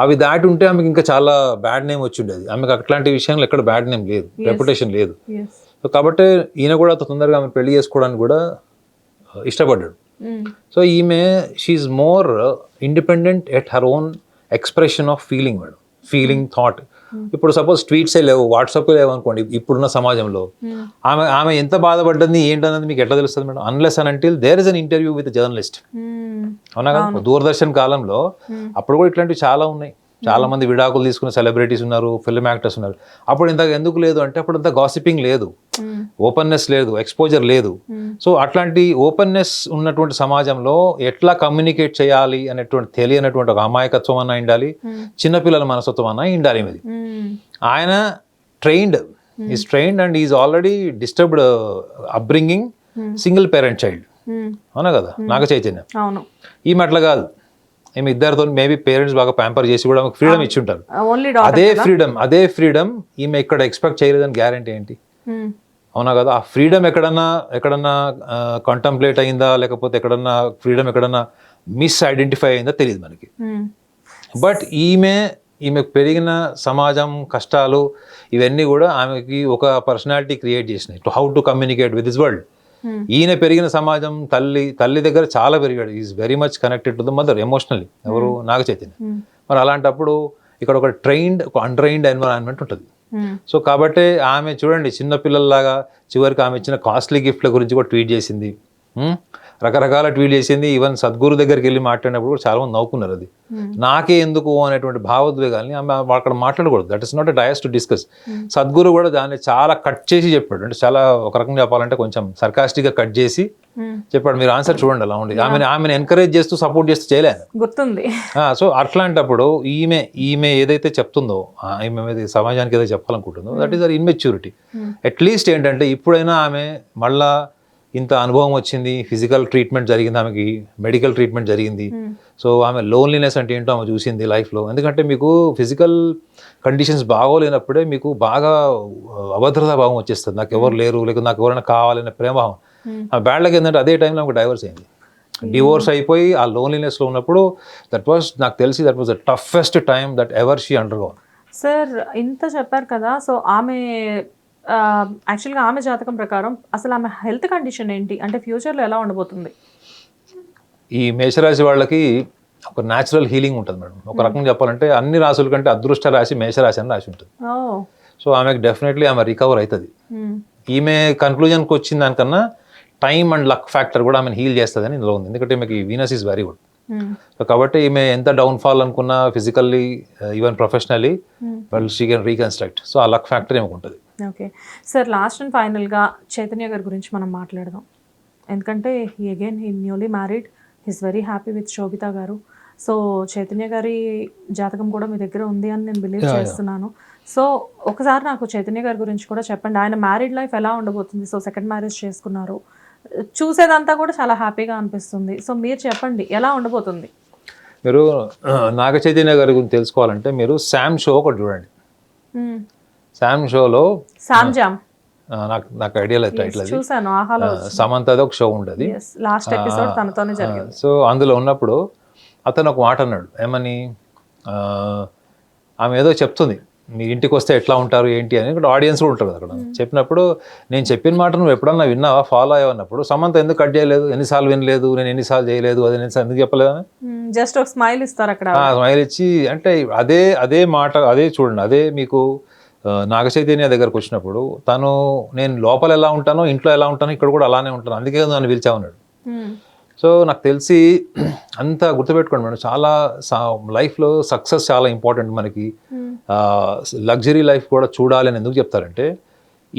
Speaker 2: అవి దాటి ఉంటే ఆమెకి ఇంకా చాలా బ్యాడ్ నేమ్ వచ్చి ఉండేది. ఆమెకు అట్లాంటి విషయంలో ఎక్కడ బ్యాడ్ నేమ్ లేదు, రెప్యుటేషన్ లేదు. సో కాబట్టి ఈయన కూడా తొందరగా ఆమె పెళ్లి చేసుకోవడానికి కూడా ఇష్టపడ్డాడు. సో ఈమె she's more independent at her own expression of feeling madam, feeling, thought. ఇప్పుడు సపోజ్ ట్వీట్సే లేవు, వాట్సాప్ లేవు అనుకోండి ఇప్పుడున్న సమాజంలో, ఆమె ఎంత బాధపడ్డది ఏంటన్నది మీకు ఎట్లా తెలుస్తుంది madam? Unless and until there is an interview with journalist. అవునా కదా? దూరదర్శన్ కాలంలో అప్పుడు కూడా ఇట్లాంటివి చాలా ఉన్నాయి. చాలా మంది విడాకులు తీసుకున్న సెలబ్రిటీస్ ఉన్నారు, ఫిల్మ్ యాక్టర్స్ ఉన్నారు. అప్పుడు ఇంత ఎందుకు లేదు అంటే అప్పుడు అంత గాసిపింగ్ లేదు, ఓపెన్నెస్ లేదు, ఎక్స్పోజర్ లేదు. సో అట్లాంటి ఓపెన్నెస్ ఉన్నటువంటి సమాజంలో ఎట్లా కమ్యూనికేట్ చేయాలి అనేటువంటి తెలియనటువంటి ఒక అమాయకత్వం అన్నా ఉండాలి, చిన్నపిల్లల మనస్తత్వం అన్నా ఉండాలి. ఇది ఆయన is trained and is already disturbed upbringing single parent child. అవునా కదా? నాగ చైతన్య ఈ అట్లా కాదు. ఈమె ఇద్దరితో మేబీ పేరెంట్స్ బాగా ప్యాంపర్ చేసి కూడా ఫ్రీడమ్ ఇచ్చి ఉంటారు. అదే ఫ్రీడమ్ ఈమె ఇక్కడ ఎక్స్పెక్ట్ చేయలేదని గ్యారంటీ ఏంటి? అవునా కదా? ఆ ఫ్రీడమ్ ఎక్కడన్నా కంటంప్లేట్ అయిందా, లేకపోతే ఎక్కడన్నా ఫ్రీడమ్ ఎక్కడన్నా మిస్ ఐడెంటిఫై అయిందా తెలియదు మనకి. బట్ ఈమె పెరిగిన సమాజం కష్టాలు ఇవన్నీ కూడా ఆమెకి ఒక పర్సనాలిటీ క్రియేట్ చేసినాయి, how to communicate with this world. ఈయన పెరిగిన సమాజం తల్లి దగ్గర చాలా పెరిగాడు. Is very much connected to the mother emotionally. ఎవరు? నాగ చైతన్య. మరి అలాంటప్పుడు ఇక్కడ ఒక అన్ట్రైన్డ్ ఎన్విరాన్మెంట్ ఉంటుంది. సో కాబట్టి ఆమె చూడండి చిన్నపిల్లల్లాగా చివరికి ఆమె ఇచ్చిన కాస్ట్లీ గిఫ్ట్ల గురించి కూడా ట్వీట్ చేసింది. రకరకాల ట్వీట్ చేసింది. ఈవెన్ సద్గురు దగ్గరికి వెళ్ళి మాట్లాడినప్పుడు కూడా చాలా మంది నవ్వుకున్నారు. అది నాకే ఎందుకు అనేటువంటి భావోద్వేగాల్ని ఆమె అక్కడ మాట్లాడకూడదు. That is not a dais to discuss. Sadhguru కూడా దాన్ని చాలా కట్ చేసి చెప్పాడు. అంటే చాలా ఒక రకంగా చెప్పాలంటే కొంచెం సర్కాస్టిక్గా కట్ చేసి చెప్పాడు. మీరు ఆన్సర్ చూడండి అలా ఉండి. ఆమెను ఎంకరేజ్ చేస్తూ సపోర్ట్ చేస్తూ చేయలేదు,
Speaker 1: గుర్తుంది.
Speaker 2: సో అట్లాంటప్పుడు ఈమె ఏదైతే చెప్తుందో, ఈమె సమాజానికి ఏదైతే చెప్పాలనుకుంటుందో, that is uh immaturity. At least ఏంటంటే ఇప్పుడైనా ఆమె మళ్ళా ఇంత అనుభవం వచ్చింది, ఫిజికల్ ట్రీట్మెంట్ జరిగింది, ఆమెకి మెడికల్ ట్రీట్మెంట్ జరిగింది. సో ఆమె లోన్లీనెస్ అంటే ఏంటో ఆమె చూసింది లైఫ్లో. ఎందుకంటే మీకు ఫిజికల్ కండిషన్స్ బాగోలేనప్పుడే మీకు బాగా అభద్రతా భావం వచ్చేస్తుంది. నాకు ఎవరు లేరు, లేకపోతే నాకు ఎవరైనా కావాలనే ప్రేమభావం. ఆ బ్యాడ్ లక్ ఏంటంటే అదే టైంలో ఆమెకు డైవర్స్ అయింది. డివోర్స్ అయిపోయి ఆ లోన్లీనెస్లో ఉన్నప్పుడు నాకు తెలిసి that was the toughest time that ever she undergone.
Speaker 1: Sir ఇంత చెప్పారు కదా, సో ఆమె యాక్చువల్గా ఆమె జాతకం ప్రకారం అసలు ఆమె హెల్త్ కండిషన్ ఏంటి, అంటే ఫ్యూచర్లో ఎలా ఉండబోతుంది?
Speaker 2: ఈ మేషరాశి వాళ్ళకి ఒక న్యాచురల్ హీలింగ్ ఉంటుంది మేడం. ఒక రకంగా చెప్పాలంటే అన్ని రాశుల కంటే అదృష్ట రాశి మేషరాశి అని రాసి ఉంటుంది. సో ఆమెకు డెఫినెట్లీ ఆమె రికవర్ అవుతుంది. ఈమె కన్క్లూజన్కి వచ్చిన దానికన్నా టైమ్ అండ్ లక్ ఫ్యాక్టర్ కూడా ఆమెను హీల్ చేస్తుందని ఇందులో ఉంది. ఎందుకంటే మీకు Venus is very good. So కాబట్టి ఈమె ఎంత డౌన్ఫాల్ అనుకున్నా ఫిజికల్లీ ఈవెన్ ప్రొఫెషనల్లీ వాళ్ళు షీ కెన్ రీకన్స్ట్రక్ట్. సో ఆ లక్ ఫ్యాక్టర్ ఏమి ఉంటుంది.
Speaker 1: ఓకే సార్, లాస్ట్ అండ్ ఫైనల్గా చైతన్య గారి గురించి మనం మాట్లాడదాం. ఎందుకంటే he newly married, he's very happy with Sobhita garu. So Chaitanya గారి జాతకం కూడా మీ దగ్గర ఉంది అని నేను బిలీవ్ చేస్తున్నాను. సో ఒకసారి నాకు చైతన్య గారి గురించి కూడా చెప్పండి. ఆయన మ్యారీడ్ లైఫ్ ఎలా ఉండబోతుంది? సో సెకండ్ మ్యారేజ్ చేసుకున్నారు, చూసేదంతా కూడా చాలా హ్యాపీగా అనిపిస్తుంది. సో మీరు చెప్పండి ఎలా ఉండబోతుంది?
Speaker 2: మీరు నాగ చైతన్య గారి గురించి తెలుసుకోవాలంటే మీరు శామ్ షో ఒకటి చూడండి. శామ్ షోలో నాకు ఐడియా లేదు టైటిల్, అది సమంతది ఒక షో ఉంటుంది.
Speaker 1: లాస్ట్ ఎపిసోడ్ తనతోనే జరిగింది.
Speaker 2: సో అందులో ఉన్నప్పుడు అతను ఒక మాట అన్నాడు, ఏమని, ఆమె ఏదో చెప్తుంది మీ ఇంటికి వస్తే ఎట్లా ఉంటారు ఏంటి అని. ఇక్కడ ఆడియన్స్ కూడా ఉంటారు అక్కడ. చెప్పినప్పుడు నేను చెప్పిన మాట నువ్వు ఎప్పుడన్నా విన్నావా, ఫాలో అయ్యన్నప్పుడు సమంత ఎందుకు కట్ చేయలేదు, ఎన్నిసార్లు వినలేదు, నేను ఎన్నిసార్లు చేయలేదు, అది ఎందుకు చెప్పలేదని
Speaker 1: జస్ట్ ఒక స్మైల్ ఇస్తారు అక్కడ.
Speaker 2: స్మైల్ ఇచ్చి అంటే అదే మాట అదే చూడండి. అదే మీకు నాగ చైతన్య దగ్గరకు వచ్చినప్పుడు తను నేను లోపల ఎలా ఉంటానో ఇంట్లో ఎలా ఉంటానో ఇక్కడ కూడా అలానే ఉంటాను, అందుకే నన్ను పిలిచామన్నాడు. సో నాకు తెలిసి అంతా గుర్తుపెట్టుకోండి మేడం, చాలా లైఫ్లో సక్సెస్ చాలా ఇంపార్టెంట్ మనకి. లగ్జరీ లైఫ్ కూడా చూడాలి అని ఎందుకు చెప్తారంటే,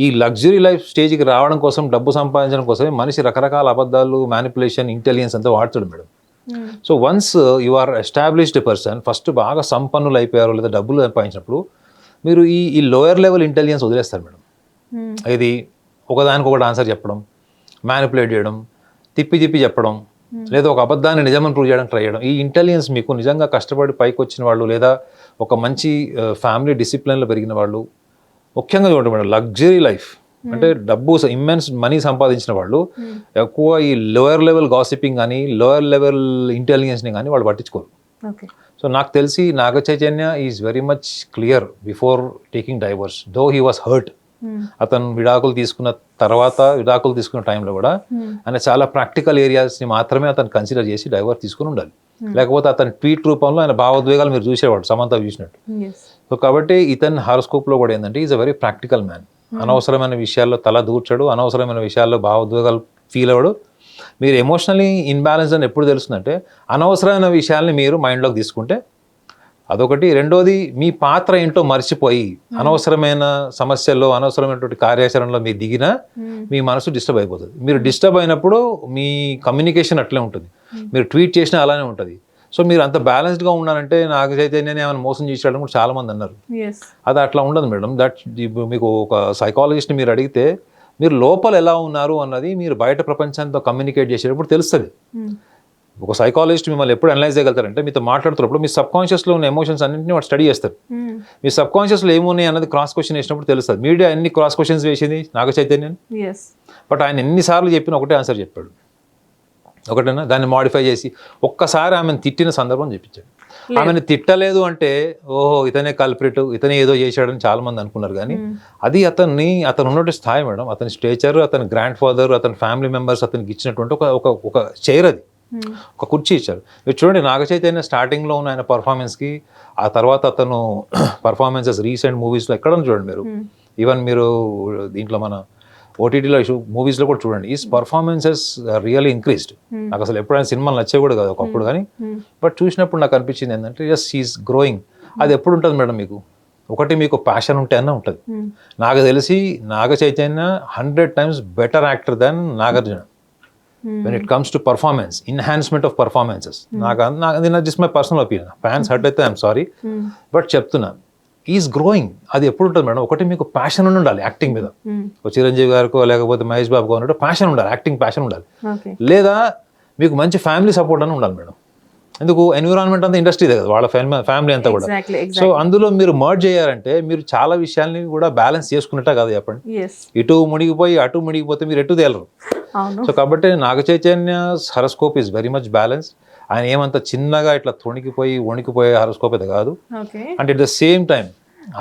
Speaker 2: ఈ లగ్జరీ లైఫ్ స్టేజ్కి రావడం కోసం, డబ్బు సంపాదించడం కోసమే మనిషి రకరకాల అబద్ధాలు, మ్యానిపులేషన్, ఇంటెలిజెన్స్ అంతా వాడుతాడు madam. So once you are established person, first బాగా సంపన్నులు అయిపోయారు లేదా డబ్బులు సంపాదించినప్పుడు మీరు ఈ లోయర్ లెవెల్ ఇంటెలిజెన్స్ వదిలేస్తారు మేడం. ఇది ఒకదానికి ఒకటి ఆన్సర్ చెప్పడం, మ్యానిపులేట్ చేయడం, తిప్పి చెప్పడం, లేదా ఒక అబద్ధాన్ని నిజమని ప్రూవ్ చేయడం ట్రై చేయడం. ఈ ఇంటెలిజెన్స్ మీకు నిజంగా కష్టపడి పైకి వచ్చిన వాళ్ళు లేదా ఒక మంచి ఫ్యామిలీ డిసిప్లిన్లో పెరిగిన వాళ్ళు, ముఖ్యంగా చూడండి మేడం, లగ్జరీ లైఫ్ అంటే డబ్బు ఇమ్మెన్స్ మనీ సంపాదించిన వాళ్ళు ఎక్కువ ఈ లోయర్ లెవెల్ గాసిపింగ్ కానీ లోయర్ లెవెల్ ఇంటెలిజెన్స్ని కానీ వాళ్ళు పట్టించుకోరు. సో నాకు తెలిసి Naga Chaitanya is very much clear before taking divorce, though he was hurt. అతను విడాకులు తీసుకున్న టైంలో కూడా ఆయన చాలా ప్రాక్టికల్ ఏరియాస్ని మాత్రమే అతను కన్సిడర్ చేసి డైవర్స్ తీసుకుని ఉండాలి. లేకపోతే అతని ట్వీట్ రూపంలో ఆయన భావోద్వేగాలు మీరు చూసేవాడు, సమంత చూసినట్టు. సో కాబట్టి ఇతని హారోస్కోప్లో కూడా ఏంటంటే is a very practical man. అనవసరమైన విషయాల్లో తల దూర్చడు, అనవసరమైన విషయాల్లో భావోద్వేగాలు ఫీల్ అవ్వడు. మీరు ఎమోషనలీ ఇన్బ్యాలెన్స్ అని ఎప్పుడు తెలుస్తుందంటే అనవసరమైన విషయాల్ని మీరు మైండ్లోకి తీసుకుంటే అదొకటి. రెండోది మీ పాత్ర ఏంటో మర్చిపోయి అనవసరమైన సమస్యల్లో, అనవసరమైనటువంటి కార్యాచరణలో మీరు దిగినా మీ మనసు డిస్టర్బ్ అయిపోతుంది. మీరు డిస్టర్బ్ అయినప్పుడు మీ కమ్యూనికేషన్ అట్లే ఉంటుంది, మీరు ట్వీట్ చేసినా అలానే ఉంటుంది. సో మీరు అంత బ్యాలెన్స్డ్గా ఉన్నారంటే నాగ చైతన్యని ఏమైనా మోసం చేసేయడం కూడా చాలా మంది అన్నారు. అది అట్లా ఉండదు మేడం. దట్ మీకు ఒక సైకాలజిస్ట్ని మీరు అడిగితే మీరు లోపల ఎలా ఉన్నారు అన్నది మీరు బయట ప్రపంచంతో కమ్యూనికేట్ చేసేటప్పుడు తెలుస్తుంది. ఒక సైకాలజిస్ట్ మిమ్మల్ని ఎప్పుడు అనలైజ్ చేయగలుగుతారంటే మీతో మాట్లాడుతున్నప్పుడు మీ సబ్ కాన్షియస్లో ఉన్న ఎమోషన్స్ అన్నింటినీ వాడు స్టడీ చేస్తారు. మీ సబ్ కాన్షియస్లో ఏమున్నాయి అన్నది క్రాస్ క్వశ్చన్ వేసినప్పుడు తెలుస్తుంది. మీడియా ఎన్ని క్రాస్ క్వశ్చన్స్ వేసింది నాగ చైతన్యని, బట్ ఆయన ఎన్నిసార్లు చెప్పిన ఒకటే ఆన్సర్ చెప్పాడు, ఒకటేనా దాన్ని మాడిఫై చేసి ఒక్కసారి ఆమెను తిట్టిన సందర్భం చెప్పించాడు. ఆమెను తిట్టలేదు అంటే ఓహో ఇతనే కల్ప్రిట్, ఇతనే ఏదో చేశాడని చాలా మంది అనుకున్నారు. కానీ అది అతను ఉన్నటువంటి స్థాయి మేడం, అతని స్టేచర్, అతని గ్రాండ్ ఫాదర్, అతని ఫ్యామిలీ మెంబర్స్ అతనికి ఇచ్చినటువంటి ఒక చైర్, అది ఒక కుర్చీ ఇచ్చారు. మీరు చూడండి నాగ చైతన్య స్టార్టింగ్లో ఉన్న ఆయన పర్ఫార్మెన్స్కి, ఆ తర్వాత అతను పర్ఫార్మెన్సెస్ రీసెంట్ మూవీస్లో ఎక్కడ చూడండి మీరు. ఈవెన్ మీరు దీంట్లో మన ఓటీటీలో మూవీస్లో కూడా చూడండి, ఈ పర్ఫార్మెన్సెస్ రియల్లీ ఇంక్రీస్డ్. నాకు అసలు ఎప్పుడైనా సినిమాలు నచ్చే కూడా కాదు ఒకప్పుడు, కానీ బట్ చూసినప్పుడు నాకు అనిపించింది ఏంటంటే జస్ట్ షీఈస్ గ్రోయింగ్. అది ఎప్పుడు ఉంటుంది మేడం మీకు? ఒకటి మీకు ప్యాషన్ ఉంటే అన్న ఉంటుంది. నాకు తెలిసి Naga Chaitanya 100 times better actor than Nagarjuna when it comes to performance, enhancement of performances. నాకు just my personal opinion. Fans hurt అయితే ఐఎమ్ సారీ, బట్ చెప్తున్నా ఈజ్ గ్రోయింగ్. అది ఎప్పుడు ఉంటుంది మేడం? ఒకటి మీకు ప్యాషన్ ఉండాలి యాక్టింగ్ మీద. ఒక చిరంజీవి గారికో లేకపోతే మహేష్ బాబుకో ఉన్నట్టు ప్యాషన్ ఉండాలి, యాక్టింగ్ ప్యాషన్ ఉండాలి. లేదా మీకు మంచి ఫ్యామిలీ సపోర్ట్ అని ఉండాలి మేడం. ఎందుకు? ఎన్విరాన్మెంట్ అంతా ఇండస్ట్రీదే కదా, వాళ్ళ ఫ్యామిలీ అంతా కూడా. సో అందులో మీరు మర్జ్ చేయాలంటే మీరు చాలా విషయాల్ని కూడా బ్యాలెన్స్ చేసుకున్నట్టే కదా చెప్పండి. ఇటు మునిగిపోయి అటు మునిగిపోతే మీరు ఎటు తేలరు. సో కాబట్టి Naga Chaitanya horoscope is very much balance. ఆయన ఏమంత చిన్నగా ఇట్లా వణికిపోయే హరస్కోప్ అయితే కాదు. And at the same time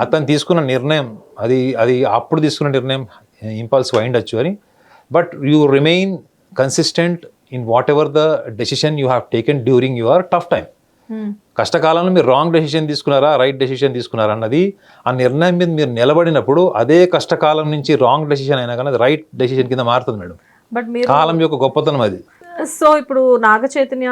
Speaker 2: అతను తీసుకున్న నిర్ణయం అది అప్పుడు తీసుకున్న నిర్ణయం ఇంపల్సివ్ అయిండొచ్చు అని, but you remain consistent in what ever the decision you have taken during your tough time. కష్టకాలంలో మీరు రాంగ్ డెసిషన్ తీసుకున్నారా, రైట్ డెసిషన్ తీసుకున్నారా అన్నది, ఆ నిర్ణయం మీద మీరు నిలబడినప్పుడు అదే కష్టకాలం నుంచి రాంగ్ డెసిషన్ అయినా కానీ అది రైట్ డెసిషన్ కింద మారుతుంది మేడం.
Speaker 1: బట్ మీరు
Speaker 2: కాలం యొక్క గొప్పతనం అది.
Speaker 1: సో ఇప్పుడు నాగ చైతన్య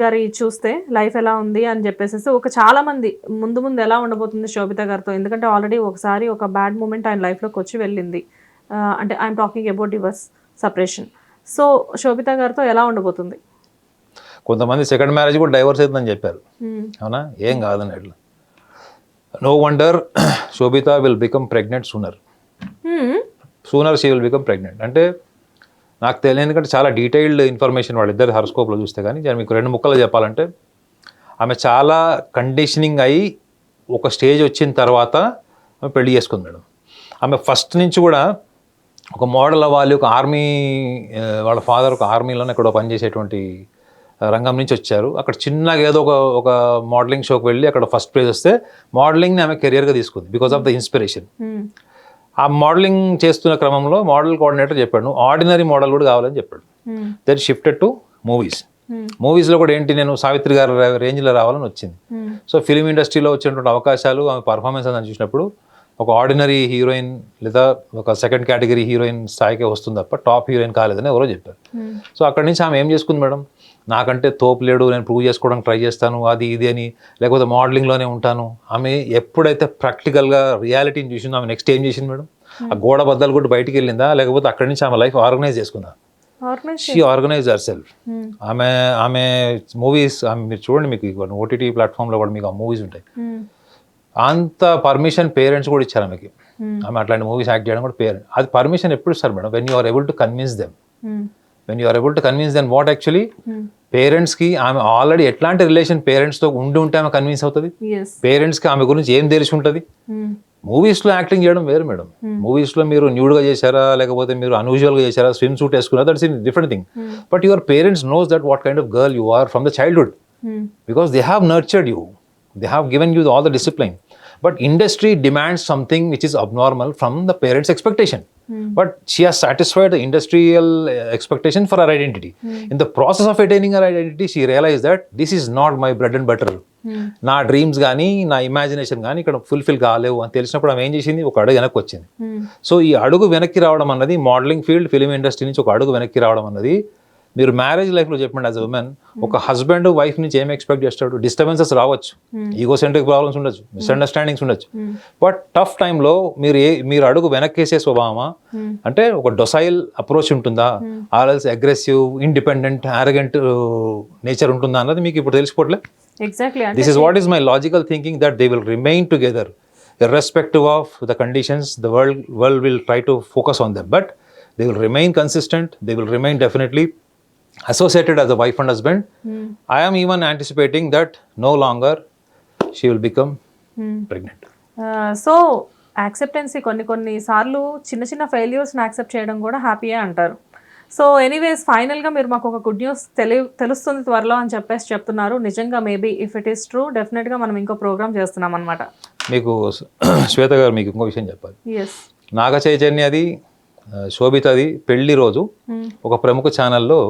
Speaker 1: గారి చూస్తే లైఫ్ ఎలా ఉంది అని చెప్పేసి ఒక చాలా మంది ముందు ఎలా ఉండబోతుంది శోభిత గారితో, ఎందుకంటే ఆల్రెడీ ఒకసారి ఒక బ్యాడ్ మూమెంట్ ఆయన లైఫ్లోకి వచ్చి వెళ్ళింది. అంటే I'm talking about divorce separation. So Sobhita గారితో ఎలా ఉండబోతుంది?
Speaker 2: కొంతమంది సెకండ్ మ్యారేజ్ కూడా డైవర్స్ అవుతుందని చెప్పారు. అవునా? ఏం కాదని అట్లా. No wonder Sobhita will become pregnant sooner she will become pregnant. అంటే నాకు తెలియదు, ఎందుకంటే చాలా డీటెయిల్డ్ ఇన్ఫర్మేషన్ వాళ్ళిద్దరు హరోస్కోప్లో చూస్తే. కానీ నేను మీకు 2 ముక్కలు చెప్పాలంటే, ఆమె చాలా కండిషనింగ్ అయ్యి ఒక స్టేజ్ వచ్చిన తర్వాత ఆమె పెళ్లి చేసుకుంది మేడం. ఆమె ఫస్ట్ నుంచి కూడా ఒక మోడల్ అవ్వాలి, ఒక ఆర్మీ, వాళ్ళ ఫాదర్ ఒక ఆర్మీలోనే ఎక్కడో పనిచేసేటువంటి రంగం నుంచి వచ్చారు. అక్కడ చిన్నగా ఏదో ఒక మోడలింగ్ షోకి వెళ్ళి అక్కడ ఫస్ట్ ప్రైజ్ వస్తే మోడలింగ్ని ఆమె కెరియర్గా తీసుకుంది బికాస్ ఆఫ్ ద ఇన్స్పిరేషన్. ఆ మోడలింగ్ చేస్తున్న క్రమంలో మోడల్ కోఆర్డినేటర్ చెప్పాడు ఆర్డినరీ మోడల్ కూడా కావాలని చెప్పాడు. దట్ షిఫ్టెడ్ టు మూవీస్లో కూడా ఏంటి, నేను సావిత్రి గారి రేంజ్లో రావాలని వచ్చింది. సో ఫిలిం ఇండస్ట్రీలో వచ్చినటువంటి అవకాశాలు ఆమె పర్ఫార్మెన్స్ అని చూసినప్పుడు ఒక ఆర్డినరీ హీరోయిన్ లేదా ఒక సెకండ్ కేటగిరీ హీరోయిన్ స్థాయికే వస్తుంది తప్ప టాప్ హీరోయిన్ కాలేదని ఎవరో చెప్పారు. సో అక్కడి నుంచి ఆమె ఏం చేసుకుంది మేడం, నాకంటే తోపు లేడు, నేను ప్రూవ్ చేసుకోవడానికి ట్రై చేస్తాను అది ఇది అని, లేకపోతే మోడలింగ్లోనే ఉంటాను. ఆమె ఎప్పుడైతే ప్రాక్టికల్గా రియాలిటీని చూసిందో ఆమె నెక్స్ట్ ఏం చేసింది మేడం, ఆ గోడ బద్దలు కూడా బయటికి వెళ్ళిందా, లేకపోతే అక్కడి నుంచి ఆమె లైఫ్ ఆర్గనైజ్ చేసుకుందా? She organise herself. ఆమె మూవీస్ మీరు చూడండి, మీకు ఓటీటీ ప్లాట్ఫామ్లో కూడా మీకు ఆ మూవీస్ ఉంటాయి. అంత పర్మిషన్ పేరెంట్స్ కూడా ఇచ్చారు ఆమెకి. ఆమె అట్లాంటి మూవీస్ యాక్ట్ చేయడం కూడా పేరెంట్స్. అది పర్మిషన్ ఎప్పుడు ఇస్తారు madam? When you are able to convince them. When you are able to convince then what actually పేరెంట్స్కి ఆమె ఆల్రెడీ ఎట్లాంటి రిలేషన్ పేరెంట్స్తో ఉంటే ఆమె కన్విన్స్ అవుతుంది. పేరెంట్స్కి ఆమె గురించి ఏం తెలిసి ఉంటుంది. మూవీస్లో యాక్టింగ్ చేయడం వేరు మేడం. మూవీస్లో మీరు న్యూడ్గా చేశారా, లేకపోతే మీరు అన్యూజువల్గా చేశారా, స్విమ్ సూట్ వేసుకున్నారా, that's in different thing. But your parents knows that what kind of girl you are from the childhood, because they have nurtured you, they have given you all the discipline. But industry demands something which is abnormal from the parents' expectation. But she has satisfied the industrial expectation for her identity. In the process of attaining her identity, she realized that this is not my bread and butter. నా dreams కానీ నా imagination కానీ ఇక్కడ fulfil కాలేవు అని తెలిసినప్పుడు ఆమె ఏం చేసింది, ఒక అడుగు వెనక్కి వచ్చింది. సో ఈ అడుగు వెనక్కి రావడం అన్నది, మోడలింగ్ ఫీల్డ్, ఫిలిం ఇండస్ట్రీ నుంచి ఒక అడుగు వెనక్కి రావడం అన్నది, మీరు మ్యారేజ్ లైఫ్లో చెప్పండి యాజ్ అ ఉమెన్, ఒక హస్బెండ్ వైఫ్ నుంచి ఏం ఎక్స్పెక్ట్ చేస్తాడు? డిస్టర్బెన్సెస్ రావచ్చు, ఈగోసెంట్రిక్ ప్రాబ్లమ్స్ ఉండొచ్చు, మిస్అండర్స్టాండింగ్స్ ఉండొచ్చు. బట్ టఫ్ టైంలో మీరు అడుగు వెనక్కేసే స్వభావమా, అంటే ఒక డొసైల్ అప్రోచ్ ఉంటుందా, ఆర్ఎల్స్ అగ్రెసివ్, ఇండిపెండెంట్, ఆరగెంట్ నేచర్ ఉంటుందా అన్నది మీకు ఇప్పుడు తెలిసిపోవట్లే. This is what is my logical thinking, that they will remain together irrespective of the conditions. The world will try to focus on them, but they will remain consistent. They will remain definitely associated as a wife and husband. I am even anticipating that no longer she will become pregnant.
Speaker 1: So acceptancy కొన్ని సార్లు చిన్న ఫెయిల్యూర్స్ని accept చేయడం కూడా హ్యాపీయే అంటారు. So anyways ఫైనల్గా మీరు మాకు ఒక గుడ్ న్యూస్ తెలుస్తుంది త్వరలో అని చెప్తున్నారు. నిజంగా maybe if it is true, డెఫినెట్గా మనం ఇంకో ప్రోగ్రామ్ చేస్తున్నాం అనమాట.
Speaker 2: మీకు శ్వేత గారు మీకు ఇంకో విషయం చెప్పాలి.
Speaker 1: ఎస్,
Speaker 2: నాగ చైతన్యది శోభితది పెళ్లి రోజు ఒక ప్రముఖ ఛానల్లో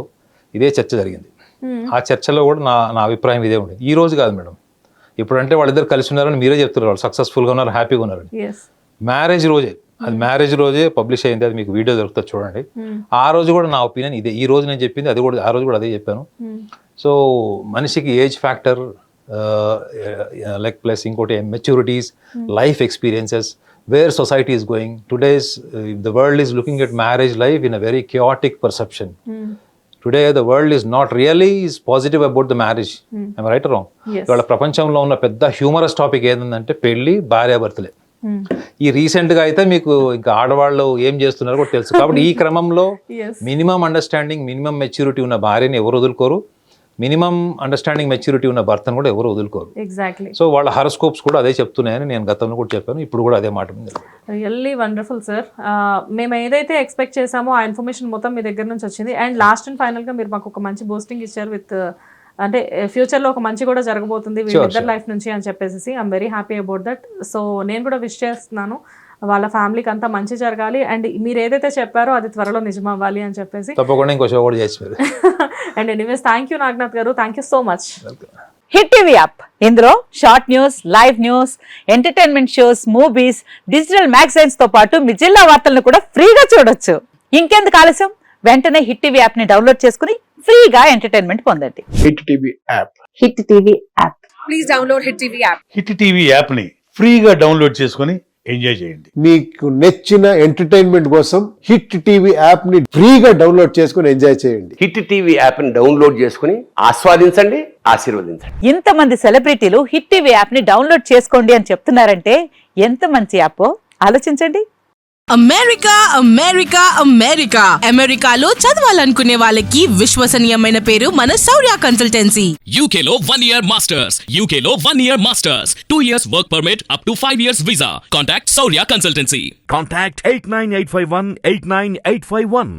Speaker 2: ఇదే చర్చ జరిగింది. ఆ చర్చలో కూడా నా అభిప్రాయం ఇదే ఉండేది. ఈ రోజు కాదు మేడం, ఇప్పుడంటే వాళ్ళిద్దరు కలిసి ఉన్నారని మీరే చెప్తున్నారు, వాళ్ళు సక్సెస్ఫుల్గా ఉన్నారు, హ్యాపీగా ఉన్నారు. మ్యారేజ్ రోజే అది మ్యారేజ్ రోజే పబ్లిష్ అయింది, అది మీకు వీడియో దొరుకుతుంది చూడండి. ఆ రోజు కూడా నా ఒపీనియన్ ఇదే, ఈ రోజు నేను చెప్పింది అది కూడా, ఆ రోజు కూడా అదే చెప్పాను. సో మనిషికి ఏజ్ ఫ్యాక్టర్ లైక్ ప్లస్ ఇంకోటి maturities, life experiences, where society is going todays, the world is looking at marriage life in a very chaotic perception. Today the world is not really is positive about the marriage. Am I right or wrong? ఇవాళ ప్రపంచంలో ఉన్న పెద్ద humorous topic ఏంటంటే పెళ్లి, భార్యాభర్తలే. ఈ recent గా అయితే మీకు ఇంకా ఆడవాళ్ళు ఏం చేస్తున్నారో కూడా తెలుసు. కాబట్టి ఈ క్రమంలో మినిమం అండర్స్టాండింగ్, మినిమం మెచ్యూరిటీ ఉన్న భార్యని ఎవరు వదులుకోరు, మినిమం అండర్స్టాండింగ్ మెచ్యూరిటీ ఉన్న భర్తను కూడా ఎవరు వదులుకోరు.
Speaker 1: ఎగ్జాక్ట్లీ.
Speaker 2: సో వాళ్ళ హారోస్కోప్స్ కూడా అదే చెప్తున్నాయని నేను గతంలో కూడా చెప్పాను, ఇప్పుడు కూడా అదే మాట ఉంది.
Speaker 1: Really wonderful sir. మేము ఏదైతే ఎక్స్పెక్ట్ చేసామో ఆ ఇన్ఫర్మేషన్ మొత్తం మీ దగ్గర నుంచి వచ్చింది. అండ్ లాస్ట్ అండ్ ఫైనల్ గా మీరు మాకు ఒక మంచి బూస్టింగ్ ఇచ్చారు విత్, అంటే ఫ్యూచర్ లో ఒక మంచి కూడా జరగబోతుంది వీళ్ళిద్దరు లైఫ్ నుంచి అని చెప్పేసి. I'm very happy about that. So నేను కూడా విష్ చేస్తున్నాను వాళ్ళ ఫ్యామిలీకి అంతా మంచి జరగాలి, అండ్ మీరు ఏదైతే చెప్పారో అది త్వరలో నిజం అవ్వాలి అని చెప్పేసి.
Speaker 2: తప్పకుండా ఇంకో షో కూడా చేసి.
Speaker 1: And anyways thank you Naganath garu, thank you so much.
Speaker 3: Hit TV app, ఇందులో short news, live news, entertainment shows, movies, digital magazines తో పాటు మీ జిల్లా వార్తలను కూడా ఫ్రీగా చూడొచ్చు. ఇంకెందుకు ఆలస్యం, వెంటనే హిట్ టీవీ యాప్ ని డౌన్లోడ్ చేసుకుని ఫ్రీగా ఎంటర్టైన్మెంట్ పొందండి.
Speaker 4: Hit TV app.
Speaker 3: Hit TV app.
Speaker 1: Please download hit TV app.
Speaker 4: Hit TV app ని ఫ్రీగా డౌన్లోడ్ చేసుకొని ఎంజాయ్ చేయండి.
Speaker 5: మీకు నచ్చిన ఎంటర్టైన్మెంట్ కోసం హిట్ టీవీ యాప్ ని ఫ్రీగా డౌన్లోడ్ చేసుకుని ఎంజాయ్ చేయండి.
Speaker 6: హిట్ టీవీ యాప్ ని డౌన్లోడ్ చేసుకుని ఆస్వాదించండి, ఆశీర్వదించండి.
Speaker 3: ఇంతమంది సెలబ్రిటీలు హిట్ టీవీ యాప్ ని డౌన్లోడ్ చేసుకోండి అని చెప్తున్నారంటే ఎంత మంచి యాప్ ఆలోచించండి.
Speaker 7: అమెరికా అమెరికా అమెరికా అమెరికాలో చదవాలనుకునే వాళ్ళకి విశ్వసనీయమైన పేరు మన శౌర్య కన్సల్టెన్సీ.
Speaker 8: UK లో 1 year masters, UK లో 1 year masters, 2 years work permit up to 5 years visa. Contact Saurya Consultancy.
Speaker 9: Contact 89851 89851.